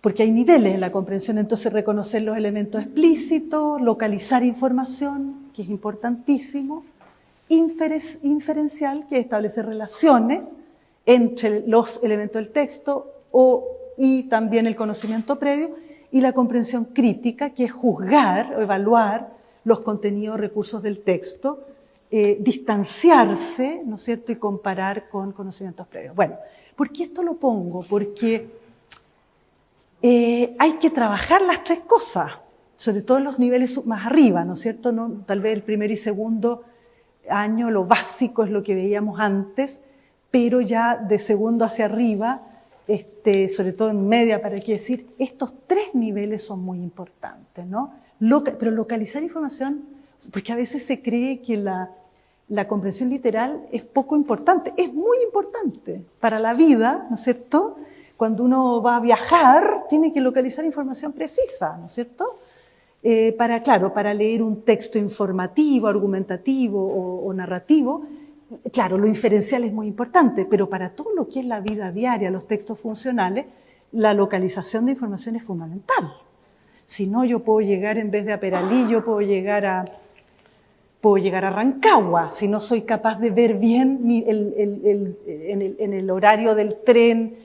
porque hay niveles en la comprensión, entonces reconocer los elementos explícitos, localizar información, que es importantísimo, inferencial, que es establecer relaciones entre los elementos del texto y también el conocimiento previo, y la comprensión crítica, que es juzgar o evaluar los contenidos, recursos del texto, distanciarse, ¿no es cierto?, y comparar con conocimientos previos. Bueno, ¿por qué esto lo pongo? Porque hay que trabajar las tres cosas, sobre todo en los niveles más arriba, ¿no es cierto? No, tal vez el primer y segundo año, lo básico es lo que veíamos antes, pero ya de segundo hacia arriba, sobre todo en media, para qué decir, estos tres niveles son muy importantes, ¿no? Pero localizar información, porque a veces se cree que la comprensión literal es poco importante, es muy importante para la vida, ¿no es cierto? Cuando uno va a viajar, tiene que localizar información precisa, ¿no es cierto? Para leer un texto informativo, argumentativo o narrativo, claro, lo inferencial es muy importante, pero para todo lo que es la vida diaria, los textos funcionales, la localización de información es fundamental. Si no, yo puedo llegar, en vez de a Peralí, yo puedo llegar a Rancagua, si no soy capaz de ver bien en el horario del tren,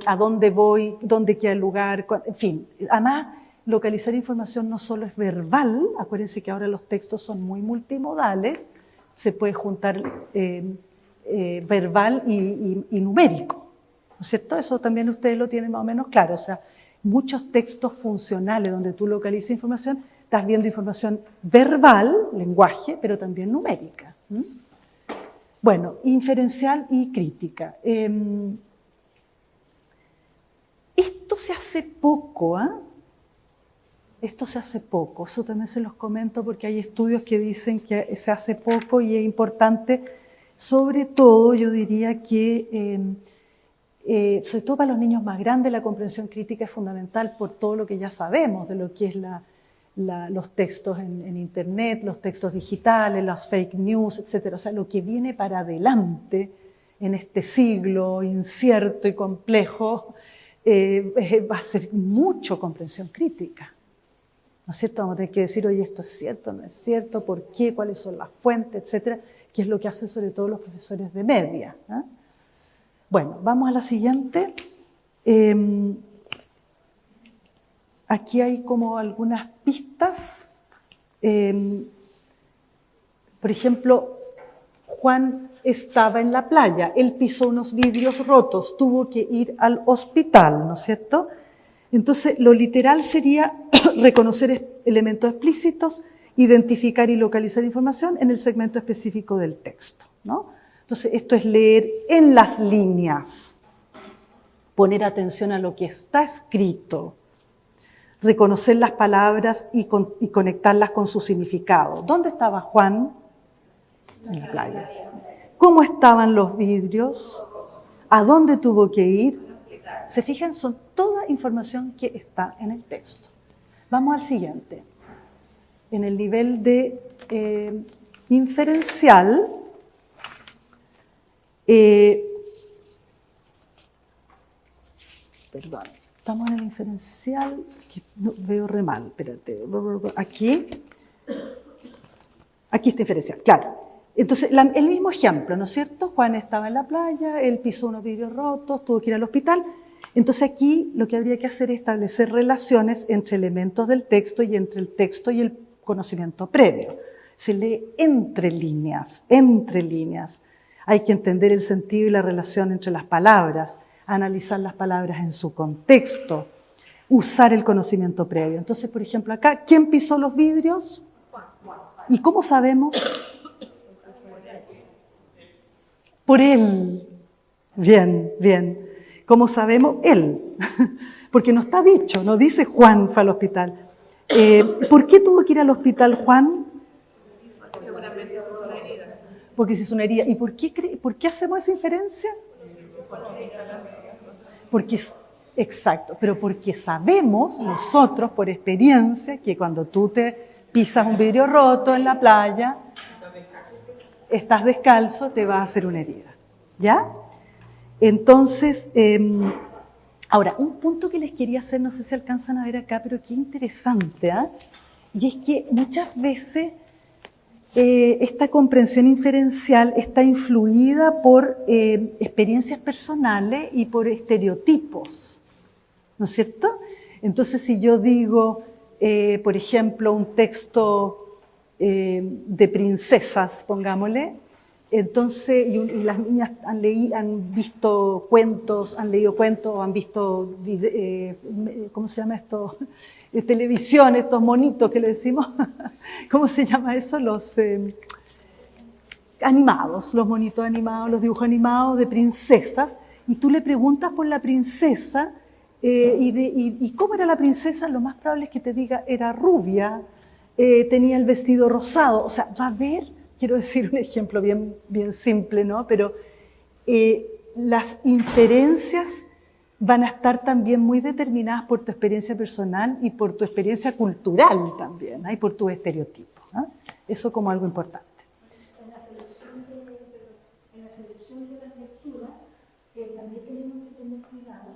a dónde voy, dónde queda el lugar, en fin. Además, localizar información no solo es verbal, acuérdense que ahora los textos son muy multimodales, se puede juntar verbal y numérico, ¿no es cierto? Eso también ustedes lo tienen más o menos claro. O sea, muchos textos funcionales donde tú localizas información, estás viendo información verbal, lenguaje, pero también numérica. Bueno, inferencial y crítica. Esto esto se hace poco, ¿ah? Esto se hace poco, eso también se los comento porque hay estudios que dicen que se hace poco y es importante, sobre todo yo diría que, sobre todo para los niños más grandes, la comprensión crítica es fundamental por todo lo que ya sabemos de lo que es los textos en Internet, los textos digitales, las fake news, etc. O sea, lo que viene para adelante en este siglo incierto y complejo va a ser mucho comprensión crítica. ¿No es cierto? Vamos a tener que decir, oye, esto es cierto, no es cierto, por qué, cuáles son las fuentes, etcétera, que es lo que hacen sobre todo los profesores de media. ¿Eh? Bueno, vamos a la siguiente. Aquí hay como algunas pistas. Por ejemplo, Juan estaba en la playa, él pisó unos vidrios rotos, tuvo que ir al hospital, ¿no es cierto? Entonces, lo literal sería reconocer elementos explícitos, identificar y localizar información en el segmento específico del texto, ¿no? Entonces, esto es leer en las líneas, poner atención a lo que está escrito, reconocer las palabras y conectarlas con su significado. ¿Dónde estaba Juan? En la playa. ¿Cómo estaban los vidrios? ¿A dónde tuvo que ir? Se fijan, son toda información que está en el texto. Vamos al siguiente. En el nivel de inferencial, perdón, estamos en el inferencial, que no, veo re mal, espérate, aquí está inferencial, claro. Entonces, el mismo ejemplo, ¿no es cierto? Juan estaba en la playa, él pisó unos vidrios rotos, tuvo que ir al hospital. Entonces aquí lo que habría que hacer es establecer relaciones entre elementos del texto y entre el texto y el conocimiento previo. Se lee entre líneas, entre líneas. Hay que entender el sentido y la relación entre las palabras, analizar las palabras en su contexto, usar el conocimiento previo. Entonces, por ejemplo, acá, ¿quién pisó los vidrios? ¿Y cómo sabemos? Por él. Bien, bien. ¿Cómo sabemos? Él. Porque no está dicho, no dice Juan fue al hospital. ¿Por qué tuvo que ir al hospital Juan? Seguramente se hizo una herida. Porque se hizo una herida. ¿Y por qué hacemos esa inferencia? Porque exacto, pero porque sabemos nosotros por experiencia que cuando tú te pisas un vidrio roto en la playa, estás descalzo, te va a hacer una herida. ¿Ya? Entonces, ahora, un punto que les quería hacer, no sé si alcanzan a ver acá, pero qué interesante, ¿eh? Y es que muchas veces esta comprensión inferencial está influida por experiencias personales y por estereotipos, ¿no es cierto? Entonces, si yo digo, por ejemplo, un texto de princesas, pongámosle, entonces, y las niñas han visto cuentos, han leído cuentos, han visto, ¿cómo se llama esto? Televisión, estos monitos que le decimos, ¿cómo se llama eso? Los animados, los monitos animados, los dibujos animados de princesas, y tú le preguntas por la princesa, y cómo era la princesa, lo más probable es que te diga, era rubia, tenía el vestido rosado, o sea, va a ver. Quiero decir un ejemplo bien simple, ¿no? Pero las inferencias van a estar también muy determinadas por tu experiencia personal y por tu experiencia cultural también, ¿no? Y por tus estereotipos, ¿no? Eso como algo importante. En la selección de las lecturas también tenemos que tener cuidado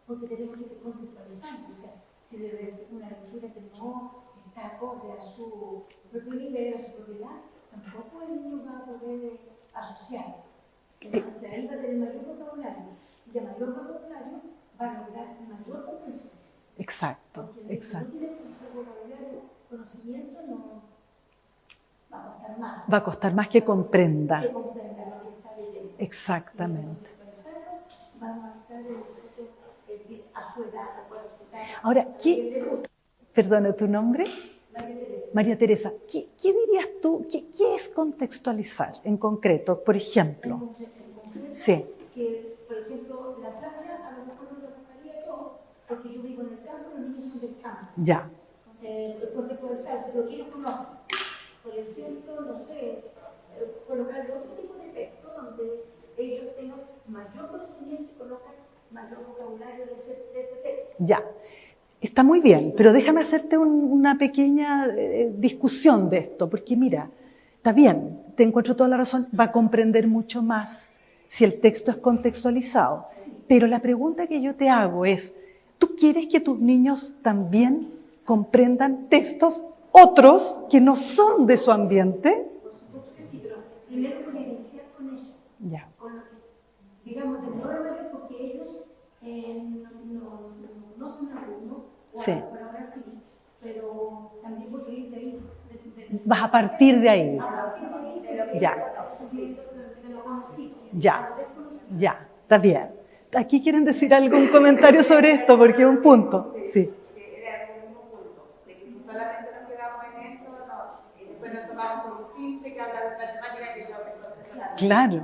porque tenemos que contextualizar. O sea, si debe ser una lectura que no está acorde a su propio nivel, a su propiedad, tampoco el niño va a poder asociar. Entonces, ahí va a tener mayor vocabulario y a mayor vocabulario va a lograr mayor comprensión. Exacto, porque exacto. no tiene vocabulario, conocimiento, no va a costar más. Va a costar más que comprenda. Que comprenda lo que está leyendo. Exactamente. Vamos a estar a su edad, Ahora, perdona, ¿tu nombre? María Teresa, ¿qué dirías tú? ¿Qué es contextualizar en concreto? Por ejemplo. Sí. Que, por ejemplo, la playa a lo mejor no lo tocaría yo, porque yo vivo en el campo y los niños son del campo. Ya, Porque puede ser, pero que ellos conocen. Por ejemplo, no sé, colocarle otro tipo de texto donde ellos tengan mayor conocimiento y colocan mayor vocabulario de ese texto. ya. Está muy bien, pero déjame hacerte una pequeña discusión de esto, porque mira, está bien, te encuentro toda la razón, va a comprender mucho más si el texto es contextualizado. Pero la pregunta que yo te hago es, ¿tú quieres que tus niños también comprendan textos otros que no son de su ambiente? Por supuesto que sí, pero primero voy a iniciar con eso, Ya, con lo que, digamos, de menor a mayor, porque ellos no son alumnos, Sí. por ahora sí, pero también voy a ir de ahí. vas a partir de ahí. Ya. Ya, ya, está bien. Aquí quieren decir algún comentario sobre esto, porque es un punto. Sí. Sí, era el mismo punto, de que si solamente nos quedamos en eso, no, y después nos tomamos por un CIMSE que habla de matemáticas que no me Claro,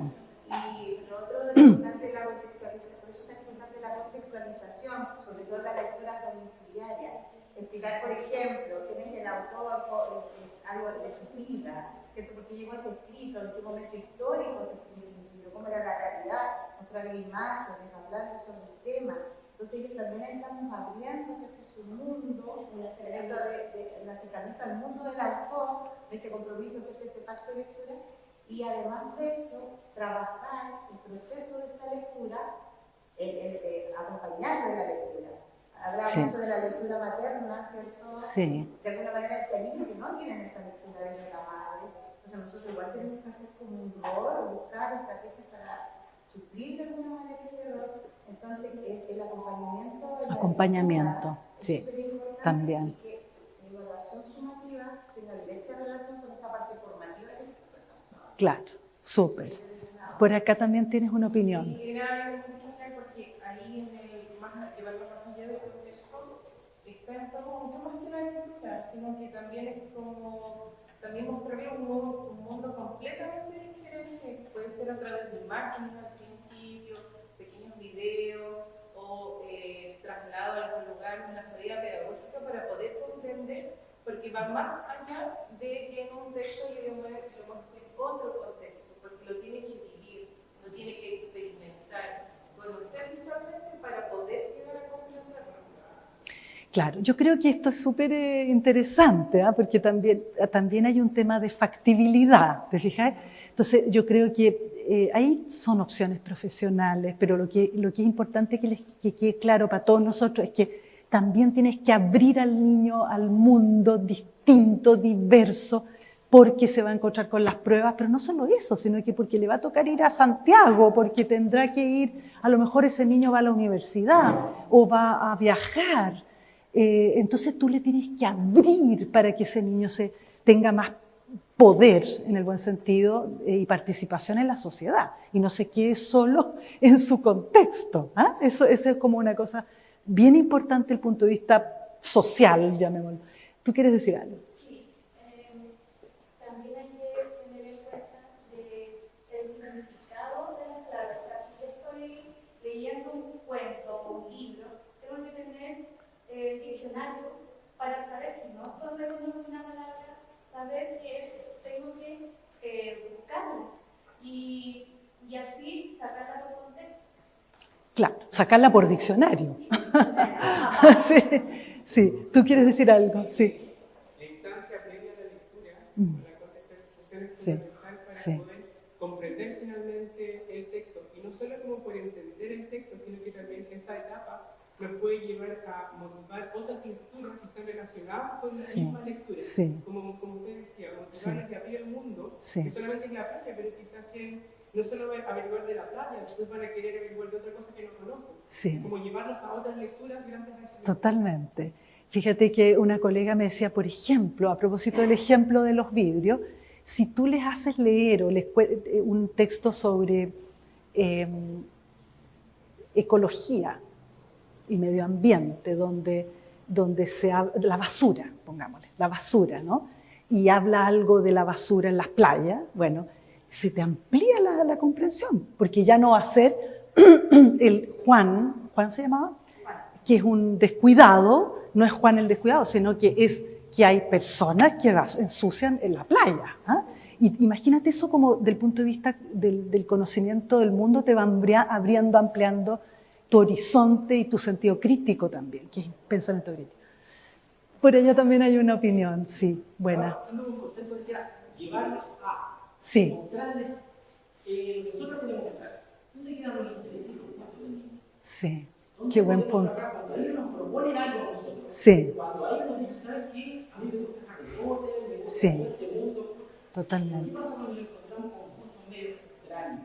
Y lo otro de lo importante es la contextualización, por eso es tan importante la contextualización, sobre todo la lectura domiciliaria. Explicar, por ejemplo, quién es el autor, algo de su vida, ¿cierto? Porque llegó ese escrito, en qué momento histórico se escribió ese libro, cómo era la calidad, mostrarle imágenes, hablar sobre el tema. Entonces ellos también estamos abriendo su mundo, el acercamiento al mundo del autor, de este compromiso, este pacto de lectura, y además de eso, trabajar el proceso de esta lectura, acompañarlo en la lectura. Hablamos mucho de la lectura materna, ¿cierto? sí. De alguna manera hay niños que no tienen esta lectura desde la madre. Entonces nosotros igual tenemos que hacer como un rol, buscar estrategias para suplir de alguna manera este rol. Entonces es el acompañamiento. Acompañamiento, sí, también. Y que la evaluación sumativa tenga directa relación con esta parte formativa que Claro, súper. Por acá también tienes una opinión. Sí, era necesario porque ahí en el más llevarlo más allá del contexto está todo mucho más que la escritura, sino que también es como también mostrarle un mundo completamente diferente, puede ser a través de imágenes al principio, pequeños videos o traslado a algún lugar, una salida pedagógica para poder comprender, porque va más allá de que en un texto le muestre otro contexto, porque lo tiene que vivir, lo tiene que experimentar, conocer visualmente para poder llegar a comprenderlo. Claro, yo creo que esto es súper interesante, porque también hay un tema de factibilidad, ¿te fijas? Entonces yo creo que ahí son opciones profesionales, pero lo que es importante que quede claro para todos nosotros es que también tienes que abrir al niño al mundo distinto, diverso, porque se va a encontrar con las pruebas, pero no solo eso, sino que porque le va a tocar ir a Santiago, porque tendrá que ir, a lo mejor ese niño va a la universidad o va a viajar. Entonces tú le tienes que abrir para que ese niño tenga más poder, en el buen sentido, y participación en la sociedad, y no se quede solo en su contexto. Eso es como una cosa bien importante desde el punto de vista social, llamémoslo. ¿Tú quieres decir algo? También hay que tener en cuenta el significado de las palabras. O sea, si yo estoy leyendo un cuento o un libro, tengo que tener diccionario para saber si no estoy reconociendo una palabra, saber que tengo que buscarla y así sacarla por contexto. Claro, sacarla por diccionario. Sí, sí. ¿Tú quieres decir algo? Sí. La instancia previa de la lectura, la contextualización es fundamental para poder comprender finalmente el texto. Y no solo como por entender el texto, sino que también esta etapa nos puede llevar a motivar otras lecturas que están relacionadas con la misma lectura. Sí. Como usted decía, motivarles de abrir el mundo, Sí. que solamente es la playa, pero quizás quieren no solo averiguar de la playa, después van a querer averiguar de otra cosa que no conocen. Sí. Como llevarlos a otras lecturas gracias a eso. Totalmente. Fíjate que una colega me decía, por ejemplo, a propósito del ejemplo de los vidrios, si tú les haces leer un texto sobre ecología y medio ambiente, donde se habla la basura, pongámosle, la basura, ¿no? Y habla algo de la basura en las playas, bueno, se te amplía la comprensión, porque ya no va a ser el Juan se llamaba? que es un descuidado, no es Juan el descuidado, sino que es que hay personas que ensucian en la playa. ¿Ah? Y imagínate eso como del punto de vista del conocimiento del mundo, te va abriendo, ampliando tu horizonte y tu sentido crítico también, que es pensamiento crítico. Por ella también hay una opinión, sí, buena. Un concepto decía llevarlos a, sí. mostrarles, nosotros tenemos que estar. ¿Dónde quedan los intereses y los gustos del niño? Sí, qué buen punto. Cuando ellos nos proponen algo a nosotros, sí. cuando ellos nos dicen, ¿sabes qué? A mí me gusta Harry Potter, me gusta sí. este mundo. Totalmente. ¿Qué pasa cuando nos encontramos con gustos medio extraños?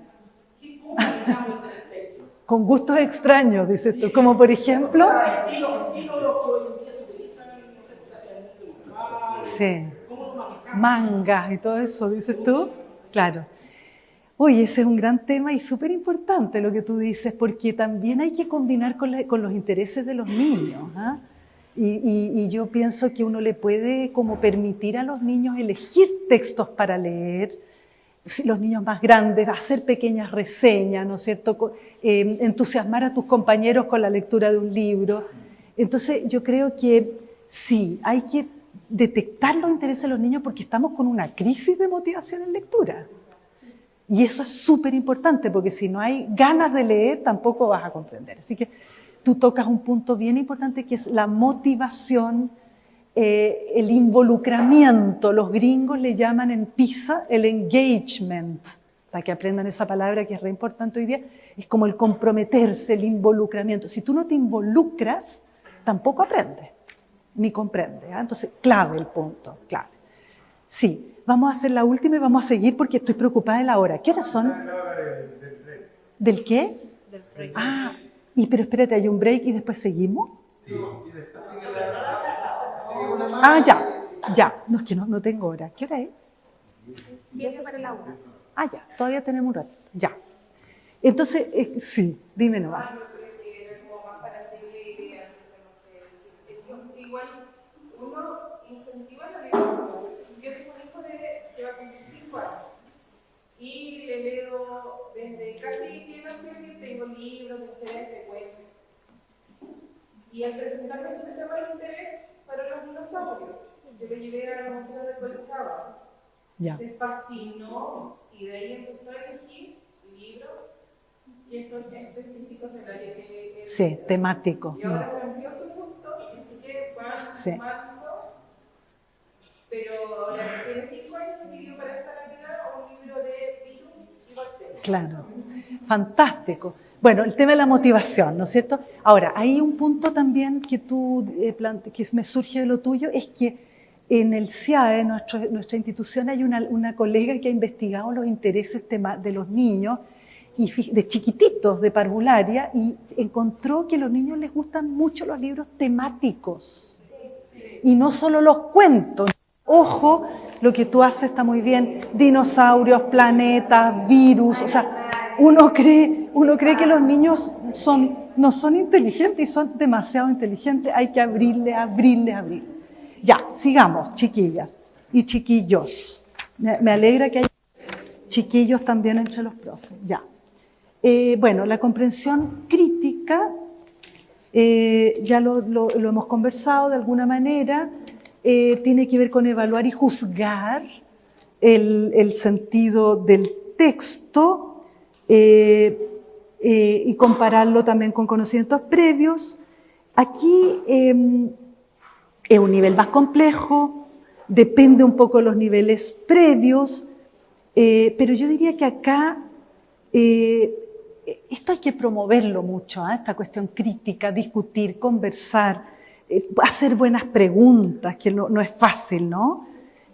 ¿Cómo manejamos ese aspecto? Con gustos extraños, dices tú, como por ejemplo... O sea, estilos que hoy en día se utilizan en no sé, sí. Mangas y todo eso, dices tú. Claro. Oye, ese es un gran tema y súper importante lo que tú dices, porque también hay que combinar con los intereses de los niños. ¿Ah? Y yo pienso que uno le puede como permitir a los niños elegir textos para leer, los niños más grandes, hacer pequeñas reseñas, ¿no es cierto? Entusiasmar a tus compañeros con la lectura de un libro. Entonces yo creo que sí, hay que detectar los intereses de los niños porque estamos con una crisis de motivación en lectura. Y eso es súper importante porque si no hay ganas de leer tampoco vas a comprender. Así que tú tocas un punto bien importante que es la motivación, el involucramiento. Los gringos le llaman en PISA el engagement, para que aprendan esa palabra que es re importante hoy día. Es como el comprometerse, el involucramiento. Si tú no te involucras, tampoco aprendes, ni comprendes. ¿Ah? Entonces, clave el punto, clave. Sí, vamos a hacer la última y vamos a seguir porque estoy preocupada de la hora. ¿Qué horas son? ¿Del qué? Del break. Ah, pero espérate, ¿hay un break y después seguimos? Sí, y después sigue una más. Ah, ya. No, es que no tengo hora. ¿Qué hora es? 7 para la 1. Ah, ya, todavía tenemos un ratito. Ya. Entonces, sí, dime nomás. Yo creo que era como más para seguir ideas, no sé, igual uno incentiva la lectura. Yo tengo un hijo que va a cumplir 5 años y le leo desde casi que nació que tengo libros de historias de cuentos. Y al presentarme su tema de interés fueron los dinosaurios. Yo le llevé a la Museo de Colchagua. Ya. Se fascinó y de ahí empezó a elegir libros que son específicos del área que Sí, temático. y ahora se amplió su gusto, así que van sumando, pero ahora tiene 5 años y pidió para esta Navidad un libro de virus y bacterias. Claro, fantástico. Bueno, el tema de la motivación, ¿no es cierto? Ahora, hay un punto también que que me surge de lo tuyo, es que en el CIAE, nuestra institución, hay una colega que ha investigado los intereses de los niños, y de chiquititos, de parvularia, y encontró que a los niños les gustan mucho los libros temáticos, y no solo los cuentos. Ojo, lo que tú haces está muy bien, dinosaurios, planetas, virus, o sea, uno cree que los niños no son inteligentes y son demasiado inteligentes, hay que abrirles. Ya, sigamos, chiquillas y chiquillos. Me alegra que haya chiquillos también entre los profes, ya. Bueno, la comprensión crítica, ya lo hemos conversado de alguna manera, tiene que ver con evaluar y juzgar el sentido del texto y compararlo también con conocimientos previos. Aquí es un nivel más complejo, depende un poco de los niveles previos, pero yo diría que acá esto hay que promoverlo mucho, esta cuestión crítica, discutir, conversar, hacer buenas preguntas, que no es fácil, ¿no?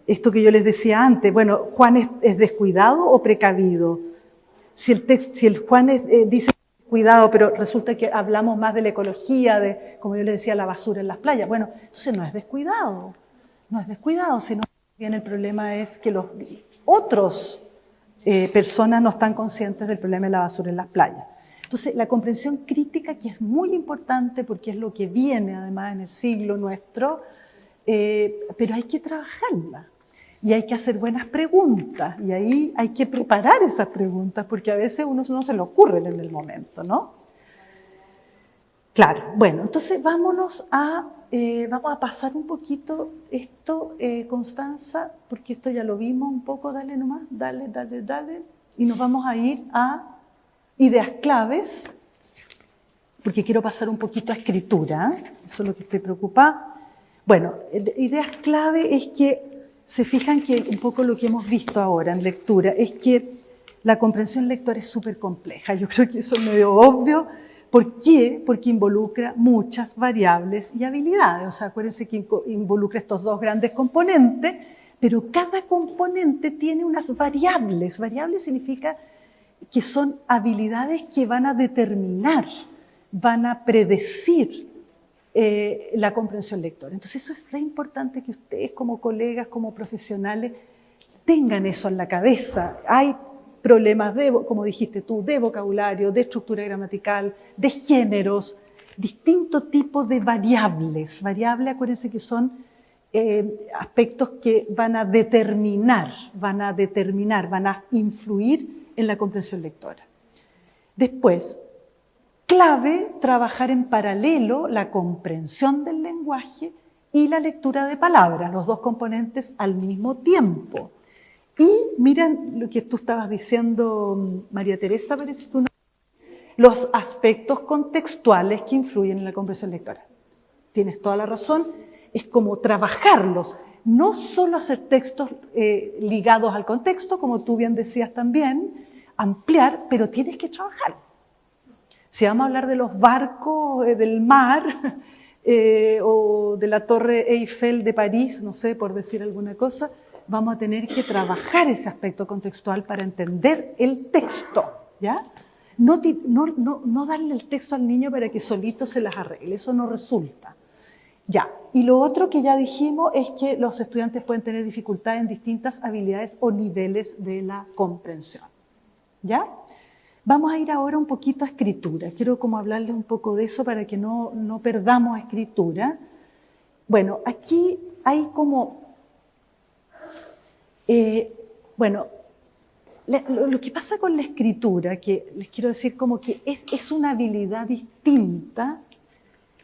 Esto que yo les decía antes, bueno, ¿Juan es descuidado o precavido? Si el Juan dice descuidado, pero resulta que hablamos más de la ecología, de, como yo les decía, la basura en las playas, bueno, entonces no es descuidado, sino bien el problema es que los otros personas no están conscientes del problema de la basura en las playas. Entonces, la comprensión crítica, que es muy importante porque es lo que viene además en el siglo nuestro, pero hay que trabajarla y hay que hacer buenas preguntas y ahí hay que preparar esas preguntas porque a veces uno no se le ocurren en el momento, ¿no? Claro, bueno, entonces vamos a pasar un poquito esto, Constanza, porque esto ya lo vimos un poco, dale nomás, dale, y nos vamos a ir a ideas claves, porque quiero pasar un poquito a escritura, eso es lo que estoy preocupada. Bueno, ideas clave es que se fijan que un poco lo que hemos visto ahora en lectura es que la comprensión lectora es súper compleja. Yo creo que eso es medio obvio. ¿Por qué? Porque involucra muchas variables y habilidades. O sea, acuérdense que involucra estos dos grandes componentes, pero cada componente tiene unas variables. Variables significa que son habilidades que van a determinar, van a predecir la comprensión lectora. Entonces eso es re importante que ustedes como colegas, como profesionales, tengan eso en la cabeza. Hay problemas, como dijiste tú, de vocabulario, de estructura gramatical, de géneros, distintos tipos de variables. Variables, acuérdense que son aspectos que van a determinar, van a influir en la comprensión lectora. Después, clave trabajar en paralelo la comprensión del lenguaje y la lectura de palabras, los dos componentes al mismo tiempo. Y miren lo que tú estabas diciendo, María Teresa, parece tú, los aspectos contextuales que influyen en la comprensión lectora. Tienes toda la razón, es como trabajarlos, no solo hacer textos ligados al contexto, como tú bien decías también, ampliar, pero tienes que trabajar. Si vamos a hablar de los barcos del mar o de la Torre Eiffel de París, no sé, por decir alguna cosa, vamos a tener que trabajar ese aspecto contextual para entender el texto, ¿ya? No darle el texto al niño para que solito se las arregle, eso no resulta. Ya, y lo otro que ya dijimos es que los estudiantes pueden tener dificultades en distintas habilidades o niveles de la comprensión, ¿ya? Vamos a ir ahora un poquito a escritura. Quiero como hablarles un poco de eso para que no perdamos escritura. Bueno, aquí hay como... lo que pasa con la escritura, que les quiero decir como que es una habilidad distinta,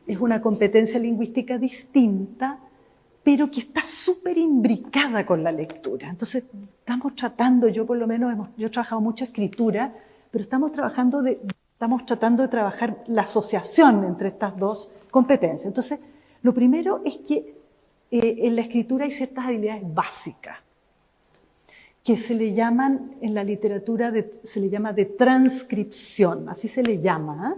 es una competencia lingüística distinta, pero que está súper imbricada con la lectura. Entonces, estamos tratando, yo por lo menos, yo he trabajado mucho escritura, pero estamos tratando de trabajar la asociación entre estas dos competencias. Entonces, lo primero es que en la escritura hay ciertas habilidades básicas, que se le llaman, en la literatura, se le llama de transcripción, así se le llama.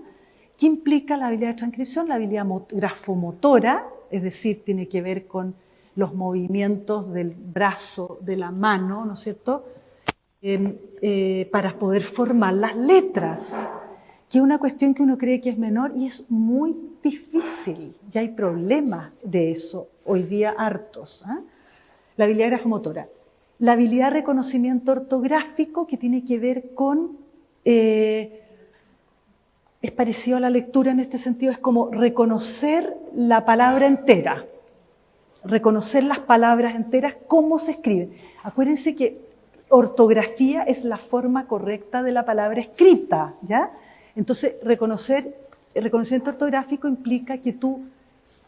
¿Qué implica la habilidad de transcripción? La habilidad grafomotora, es decir, tiene que ver con los movimientos del brazo, de la mano, ¿no es cierto?, para poder formar las letras, que es una cuestión que uno cree que es menor y es muy difícil. Ya hay problemas de eso, hoy día hartos. La habilidad grafomotora. La habilidad de reconocimiento ortográfico, que tiene que ver con, es parecido a la lectura en este sentido, es como reconocer la palabra entera, reconocer las palabras enteras, cómo se escriben. Acuérdense que ortografía es la forma correcta de la palabra escrita, ¿ya? Entonces, reconocimiento ortográfico implica que tú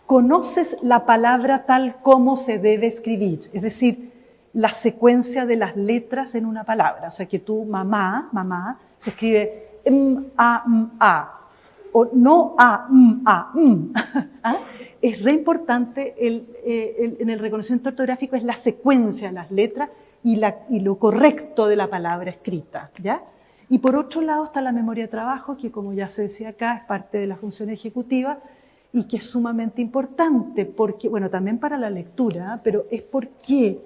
conoces la palabra tal como se debe escribir, es decir, la secuencia de las letras en una palabra. O sea, que tú, mamá, se escribe a, o no a. ¿Ah? Es re importante en el reconocimiento ortográfico es la secuencia de las letras y lo correcto de la palabra escrita, ¿ya? Y por otro lado está la memoria de trabajo, que como ya se decía acá, es parte de la función ejecutiva y que es sumamente importante, porque, bueno, también para la lectura, pero es porque,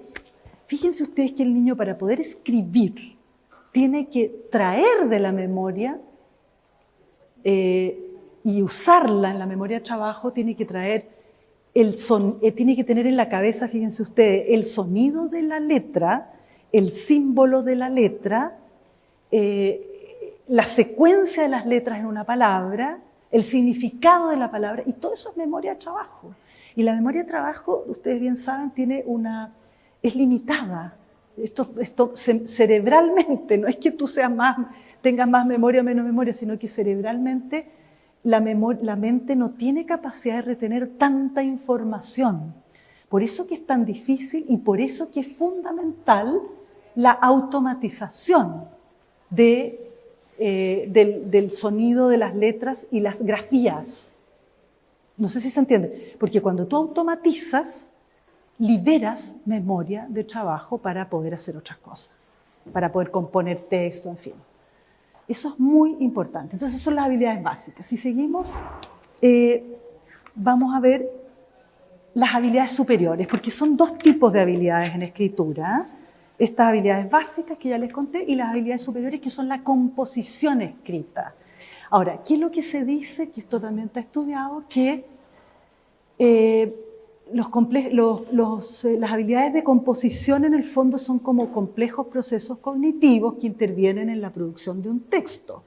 fíjense ustedes que el niño para poder escribir tiene que traer de la memoria y usarla en la memoria de trabajo, tiene que traer tiene que tener en la cabeza, fíjense ustedes, el sonido de la letra, el símbolo de la letra, la secuencia de las letras en una palabra, el significado de la palabra, y todo eso es memoria de trabajo. Y la memoria de trabajo, ustedes bien saben, es limitada. Esto cerebralmente, no es que tú tengas más memoria o menos memoria, sino que cerebralmente la mente no tiene capacidad de retener tanta información. Por eso que es tan difícil y por eso que es fundamental la automatización del sonido de las letras y las grafías. No sé si se entiende, porque cuando tú automatizas, liberas memoria de trabajo para poder hacer otras cosas, para poder componer texto, en fin. Eso es muy importante. Entonces son las habilidades básicas. Si seguimos, vamos a ver las habilidades superiores, porque son dos tipos de habilidades en escritura. Estas habilidades básicas que ya les conté y las habilidades superiores que son la composición escrita. Ahora, ¿qué es lo que se dice? Que esto también está estudiado, que las habilidades de composición en el fondo son como complejos procesos cognitivos que intervienen en la producción de un texto.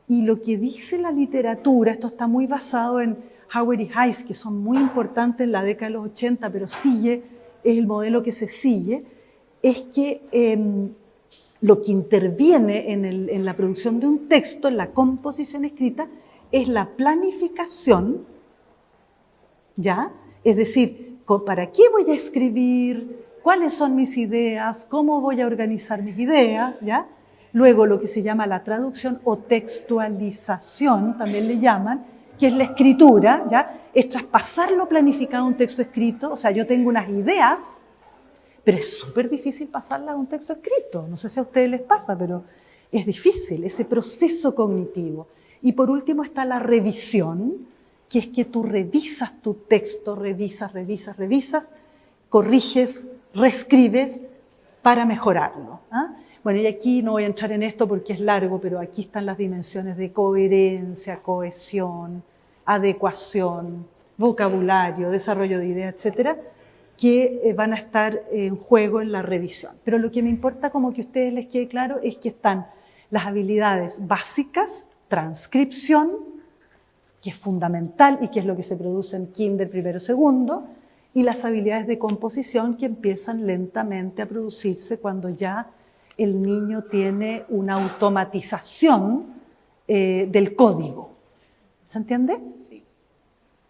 Y lo que dice la literatura, esto está muy basado en Howard y Hayes, que son muy importantes en la década de los 80, pero es el modelo que se sigue, es que lo que interviene en la producción de un texto, en la composición escrita, es la planificación, ¿ya? Es decir, ¿para qué voy a escribir? ¿Cuáles son mis ideas? ¿Cómo voy a organizar mis ideas? ¿Ya? Luego lo que se llama la traducción o textualización, también le llaman, que es la escritura, ¿ya? Es traspasar lo planificado a un texto escrito. O sea, yo tengo unas ideas, pero es súper difícil pasarlas a un texto escrito. No sé si a ustedes les pasa, pero es difícil ese proceso cognitivo. Y por último está la revisión, que es que tú revisas tu texto, revisas, corriges, reescribes para mejorarlo. ¿Ah? Bueno, y aquí no voy a entrar en esto porque es largo, pero aquí están las dimensiones de coherencia, cohesión, adecuación, vocabulario, desarrollo de ideas, etcétera, que van a estar en juego en la revisión. Pero lo que me importa como que a ustedes les quede claro es que están las habilidades básicas, transcripción, que es fundamental y que es lo que se produce en kinder, primero, segundo, y las habilidades de composición que empiezan lentamente a producirse cuando ya el niño tiene una automatización del código. ¿Se entiende? Sí.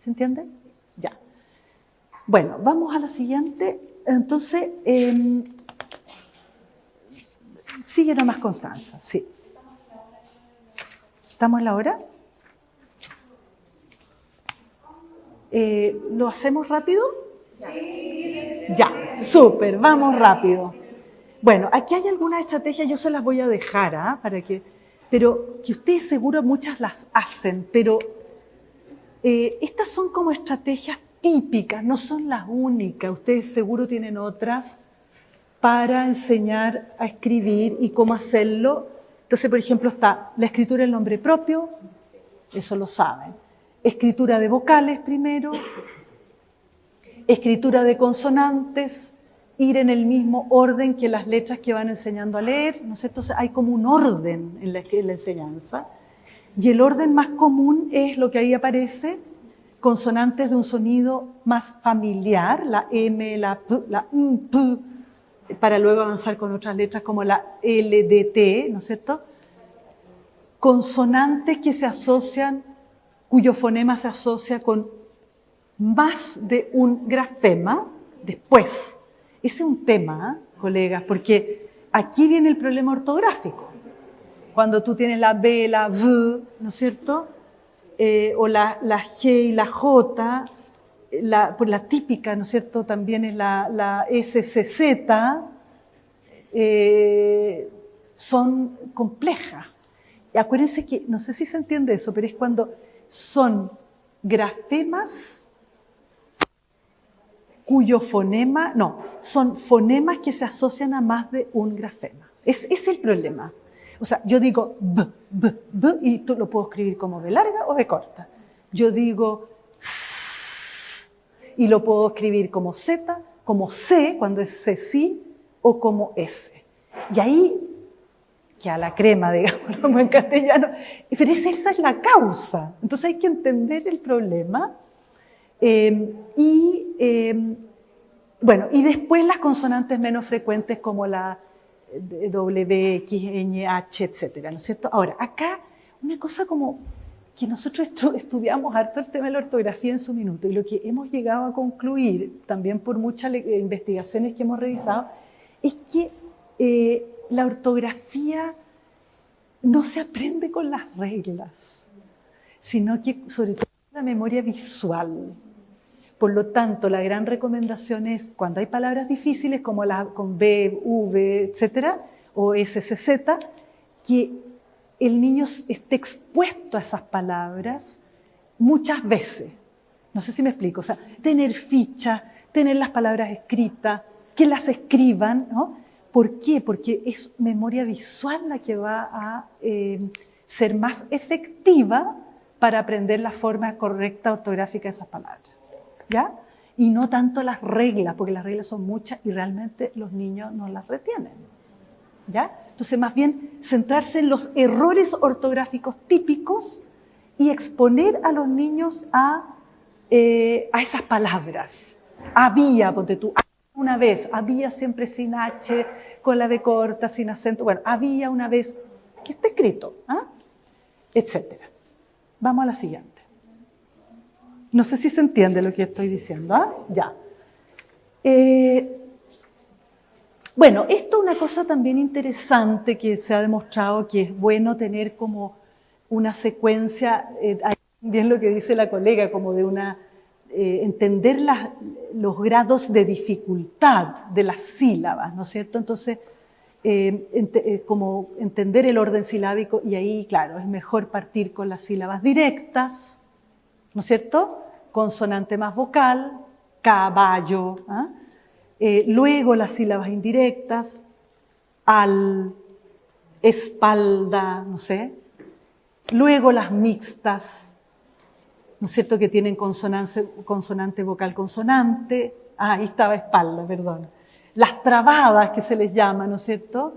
¿Se entiende? Ya. Bueno, vamos a la siguiente. Entonces, sigue nomás Constanza, sí. ¿Estamos en la hora? ¿Lo hacemos rápido? Ya, súper, vamos rápido. Bueno, aquí hay algunas estrategias, yo se las voy a dejar, pero que ustedes seguro muchas las hacen, pero estas son como estrategias típicas, no son las únicas. Ustedes seguro tienen otras para enseñar a escribir y cómo hacerlo. Entonces, por ejemplo, está la escritura en nombre propio, eso lo saben. Escritura de vocales primero, escritura de consonantes, ir en el mismo orden que las letras que van enseñando a leer, ¿no es cierto? Entonces hay como un orden en la enseñanza. Y el orden más común es lo que ahí aparece, consonantes de un sonido más familiar, la M, la P, la M, P, para luego avanzar con otras letras como la L, D, T, ¿no es cierto? Consonantes que se asocian, cuyo fonema se asocia con más de un grafema después. Ese es un tema, colegas, porque aquí viene el problema ortográfico. Cuando tú tienes la B, la V, ¿no es cierto? O la G y la J, pues la típica, ¿no es cierto? También es la SCZ, son complejas. Y acuérdense que, no sé si se entiende eso, pero es cuando son grafemas cuyo fonema, son fonemas que se asocian a más de un grafema. Ese es el problema. O sea, yo digo B, B, B, y tú lo puedo escribir como B larga o B corta. Yo digo S, y lo puedo escribir como Z, como C, cuando es C, sí, o como S. Y ahí, que a la crema, digamos, como en castellano, pero esa es la causa. Entonces hay que entender el problema. Bueno, y después las consonantes menos frecuentes como la W, X, Ñ, H, etcétera, ¿no es cierto? Ahora, acá una cosa como que nosotros estudiamos harto el tema de la ortografía en su minuto y lo que hemos llegado a concluir, también por muchas investigaciones que hemos revisado, es que la ortografía no se aprende con las reglas, sino que sobre todo la memoria visual. Por lo tanto, la gran recomendación es, cuando hay palabras difíciles como las con B, V, etcétera, o SCZ, que el niño esté expuesto a esas palabras muchas veces. No sé si me explico. O sea, tener fichas, tener las palabras escritas, que las escriban, ¿no? ¿Por qué? Porque es memoria visual la que va a ser más efectiva para aprender la forma correcta ortográfica de esas palabras. ¿Ya? Y no tanto las reglas, porque las reglas son muchas y realmente los niños no las retienen. ¿Ya? Entonces, más bien, centrarse en los errores ortográficos típicos y exponer a los niños a esas palabras. Había, ponte tú, una vez, había siempre sin H, con la B corta, sin acento. Bueno, había una vez, que está escrito, ¿ah? Etcétera. Vamos a la siguiente. No sé si se entiende lo que estoy diciendo, ¿ah? Ya. Bueno, esto es una cosa también interesante que se ha demostrado que es bueno tener como una secuencia, bien lo que dice la colega, como de una, entender los grados de dificultad de las sílabas, ¿no es cierto? Entonces, como entender el orden silábico, y ahí, claro, es mejor partir con las sílabas directas, ¿no es cierto? Consonante más vocal, caballo, ¿ah? Luego las sílabas indirectas, al, espalda, no sé. Luego las mixtas, ¿no es cierto? Que tienen consonante vocal, consonante. Ah, ahí estaba espalda, perdón. Las trabadas que se les llama, ¿no es cierto?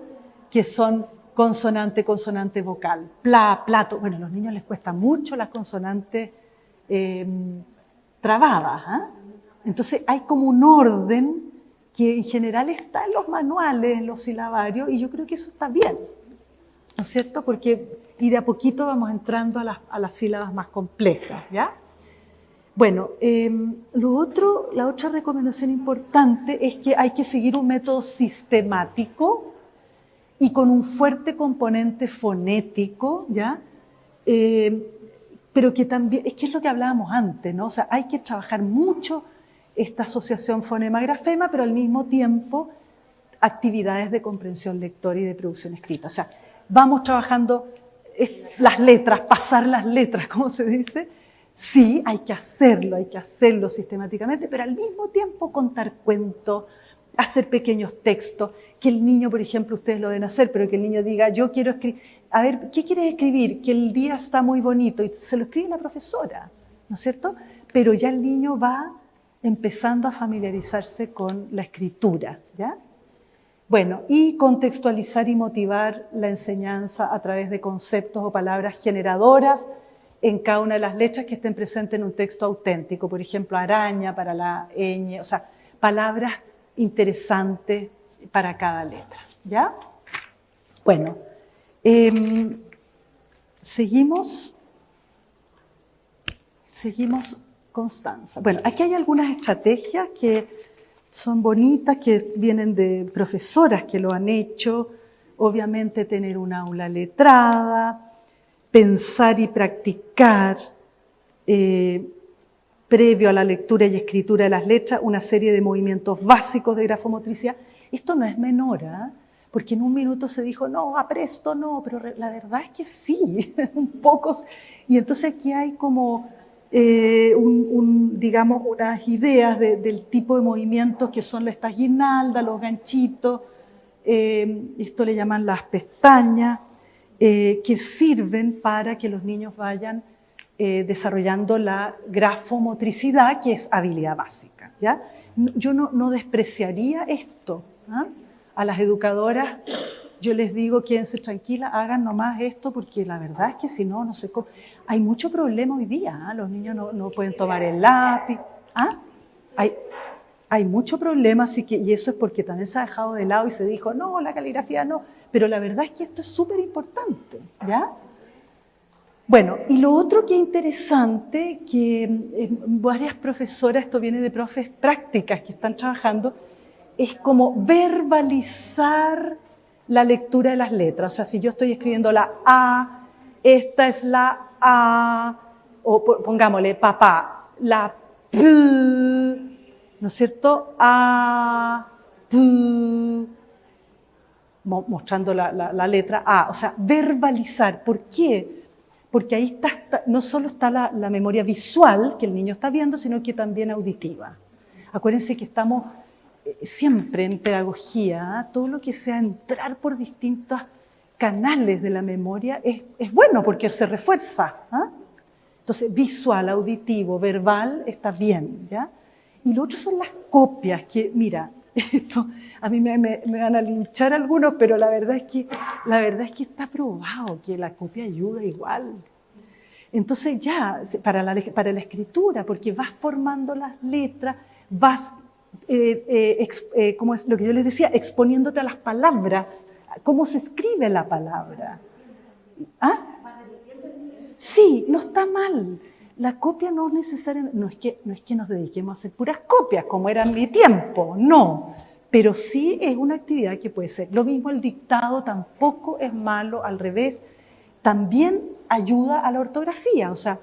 Que son consonante, consonante vocal. Pla, plato. Bueno, a los niños les cuesta mucho las consonantes trabadas. ¿Eh? Entonces hay como un orden que en general está en los manuales, en los silabarios, y yo creo que eso está bien, ¿no es cierto? Porque y de a poquito vamos entrando a las sílabas más complejas, ¿ya? Bueno, la otra recomendación importante es que hay que seguir un método sistemático y con un fuerte componente fonético, ¿ya? Pero que también, es que es lo que hablábamos antes, ¿no? O sea, hay que trabajar mucho esta asociación fonema-grafema, pero al mismo tiempo actividades de comprensión lectora y de producción escrita. O sea, vamos trabajando las letras, pasar las letras, como se dice. Sí, hay que hacerlo sistemáticamente, pero al mismo tiempo contar cuentos, hacer pequeños textos, que el niño, por ejemplo, ustedes lo deben hacer, pero que el niño diga, yo quiero escribir, a ver, ¿qué quieres escribir? Que el día está muy bonito, y se lo escribe la profesora, ¿no es cierto? Pero ya el niño va empezando a familiarizarse con la escritura, ¿ya? Bueno, y contextualizar y motivar la enseñanza a través de conceptos o palabras generadoras en cada una de las letras que estén presentes en un texto auténtico. Por ejemplo, araña para la ñ, o sea, palabras interesantes para cada letra, ¿ya? Bueno, seguimos, Constanza. Bueno, aquí hay algunas estrategias que son bonitas, que vienen de profesoras que lo han hecho. Obviamente tener un aula letrada, pensar y practicar previo a la lectura y escritura de las letras una serie de movimientos básicos de grafomotricidad. Esto no es menor, ¿eh? Porque en un minuto se dijo, no, apresto no, pero la verdad es que sí, un poco. Y entonces aquí hay como digamos, unas ideas del tipo de movimientos que son estas guirnaldas, los ganchitos, esto le llaman las pestañas, que sirven para que los niños vayan desarrollando la grafomotricidad, que es habilidad básica, ¿ya? Yo no despreciaría esto, ¿eh? A las educadoras yo les digo, quédense tranquilas, hagan nomás esto, porque la verdad es que si no, no sé cómo. Hay mucho problema hoy día, ¿eh? Los niños no pueden tomar el lápiz. ¿Ah? Hay mucho problema, así que, y eso es porque también se ha dejado de lado y se dijo, no, la caligrafía no. Pero la verdad es que esto es súper importante, ¿ya? Bueno, y lo otro que es interesante, que varias profesoras, esto viene de profes prácticas que están trabajando, es como verbalizar la lectura de las letras. O sea, si yo estoy escribiendo la A, esta es la A, o pongámosle papá, la P, ¿no es cierto? A, P, mostrando la letra A. O sea, verbalizar. ¿Por qué? Porque ahí está, no solo está la memoria visual que el niño está viendo, sino que también auditiva. Acuérdense que estamos siempre en pedagogía, todo lo que sea entrar por distintos canales de la memoria es bueno porque se refuerza. Entonces, visual, auditivo, verbal, está bien, ¿ya? Y lo otro son las copias, que mira, esto a mí me van a linchar algunos, pero la verdad es que está probado que la copia ayuda igual. Entonces ya, para la escritura, porque vas formando las letras, vas, como es lo que yo les decía, exponiéndote a las palabras, cómo se escribe la palabra. ¿Ah? Sí, no está mal. La copia no es necesariamente, no es que nos dediquemos a hacer puras copias, como era en mi tiempo, no. Pero sí es una actividad que puede ser. Lo mismo el dictado tampoco es malo, al revés. También ayuda a la ortografía, o sea,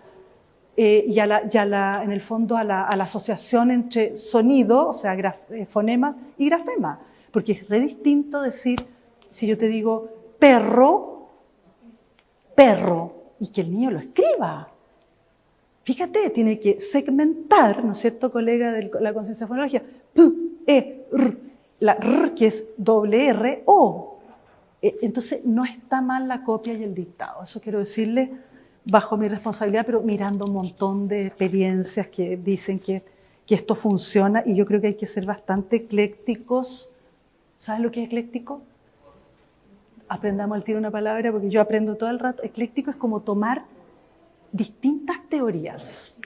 y en el fondo a la asociación entre sonido, o sea, fonemas y grafema. Porque es re distinto decir, si yo te digo perro, y que el niño lo escriba. Fíjate, tiene que segmentar, ¿no es cierto, colega de la conciencia fonológica? P, E, R, la R que es doble R, O. Entonces, no está mal la copia y el dictado. Eso quiero decirle bajo mi responsabilidad, pero mirando un montón de experiencias que dicen que esto funciona, y yo creo que hay que ser bastante eclécticos. ¿Saben lo que es ecléctico? Aprendamos al tiro una palabra, porque yo aprendo todo el rato. Ecléctico es como tomar distintas teorías,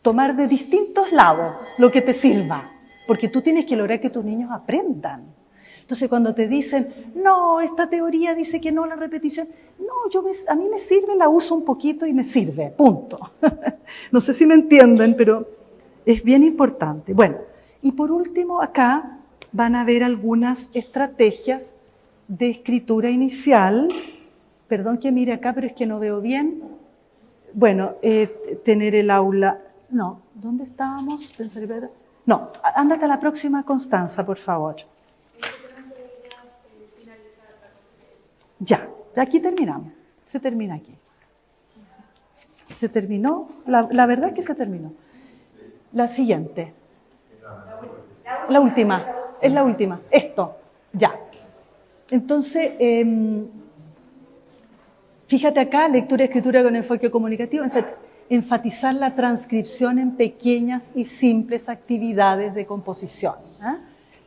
tomar de distintos lados lo que te sirva, porque tú tienes que lograr que tus niños aprendan. Entonces, cuando te dicen, no, esta teoría dice que no, la repetición, no, a mí me sirve, la uso un poquito y me sirve, punto. No sé si me entienden, pero es bien importante. Bueno, y por último, acá van a ver algunas estrategias de escritura inicial. Perdón que mire acá, pero es que no veo bien. Bueno, tener el aula... No, ¿dónde estábamos? No, ándate a la próxima, Constanza, por favor. Ya aquí terminamos. Se termina aquí. Se terminó. La verdad es que se terminó. La siguiente. La última. Es la última. Esto. Ya. Entonces... fíjate acá, lectura y escritura con enfoque comunicativo, enfatizar la transcripción en pequeñas y simples actividades de composición.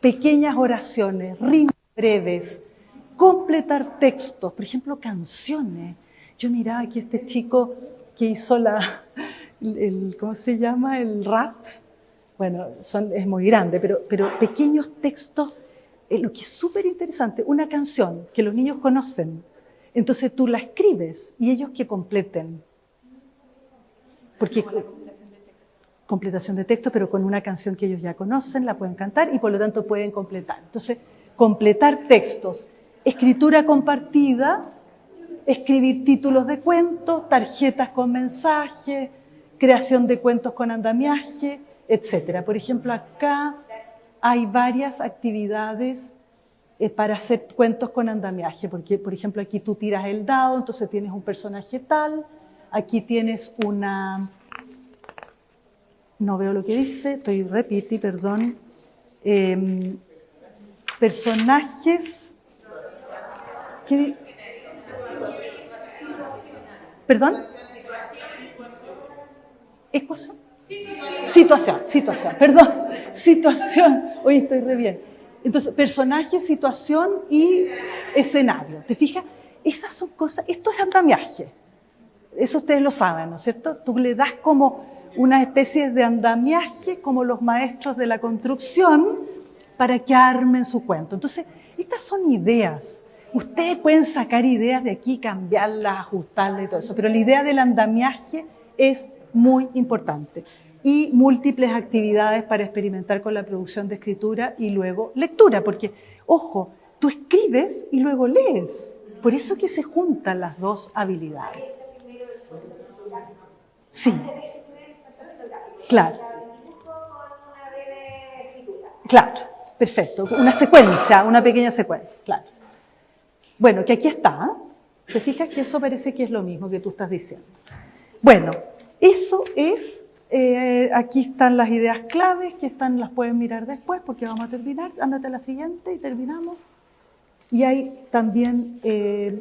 Pequeñas oraciones, rimas breves, completar textos, por ejemplo, canciones. Yo miraba aquí este chico que hizo ¿cómo se llama? El rap. Bueno, es muy grande, pero pequeños textos, lo que es súper interesante, una canción que los niños conocen. Entonces tú la escribes y ellos que completen. Porque completación de texto, pero con una canción que ellos ya conocen, la pueden cantar y por lo tanto pueden completar. Entonces, completar textos, escritura compartida, escribir títulos de cuentos, tarjetas con mensajes, creación de cuentos con andamiaje, etc. Por ejemplo, acá hay varias actividades para hacer cuentos con andamiaje, porque, por ejemplo, aquí tú tiras el dado, entonces tienes un personaje tal, aquí tienes una... No veo lo que dice, repite, perdón. Personajes... ¿Qué? ¿Perdón? ¿Ecuación? Situación, perdón. Situación. Hoy estoy re bien. Entonces, personaje, situación y escenario. ¿Te fijas? Esas son cosas, esto es andamiaje. Eso ustedes lo saben, ¿no es cierto? Tú le das como una especie de andamiaje, como los maestros de la construcción, para que armen su cuento. Entonces, estas son ideas. Ustedes pueden sacar ideas de aquí, cambiarlas, ajustarlas y todo eso, pero la idea del andamiaje es muy importante. Y múltiples actividades para experimentar con la producción de escritura y luego lectura, porque, ojo, tú escribes y luego lees. Por eso que se juntan las dos habilidades. Sí, claro. Claro, perfecto. Una secuencia, una pequeña secuencia, claro. Bueno, que aquí está. ¿Te fijas que eso parece que es lo mismo que tú estás diciendo? Bueno, eso es... aquí están las ideas claves, que las pueden mirar después porque vamos a terminar. Ándate a la siguiente y terminamos. Y hay también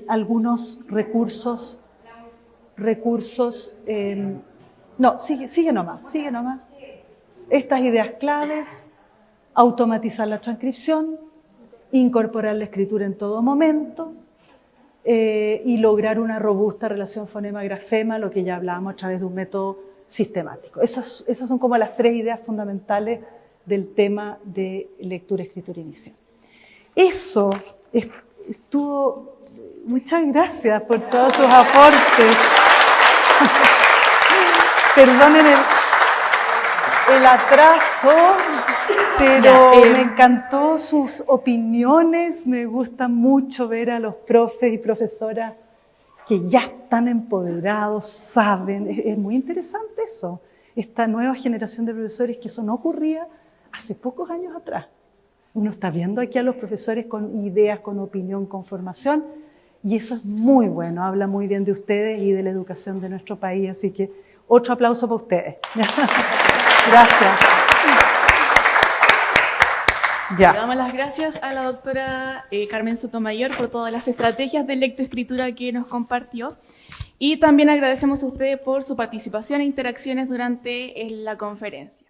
algunos recursos. No, sigue nomás. Estas ideas claves: automatizar la transcripción, incorporar la escritura en todo momento y lograr una robusta relación fonema-grafema, lo que ya hablábamos a través de un método sistemático. Esas son como las 3 ideas fundamentales del tema de lectura-escritura inicial. Eso estuvo... Muchas gracias por todos sus aportes. Perdonen el atraso, pero me encantó sus opiniones. Me gusta mucho ver a los profes y profesoras que ya están empoderados, saben. Es muy interesante eso. Esta nueva generación de profesores, que eso no ocurría hace pocos años atrás. Uno está viendo aquí a los profesores con ideas, con opinión, con formación, y eso es muy bueno. Habla muy bien de ustedes y de la educación de nuestro país. Así que otro aplauso para ustedes. Gracias. Le damos las gracias a la doctora Carmen Sotomayor por todas las estrategias de lectoescritura que nos compartió. Y también agradecemos a ustedes por su participación e interacciones durante la conferencia.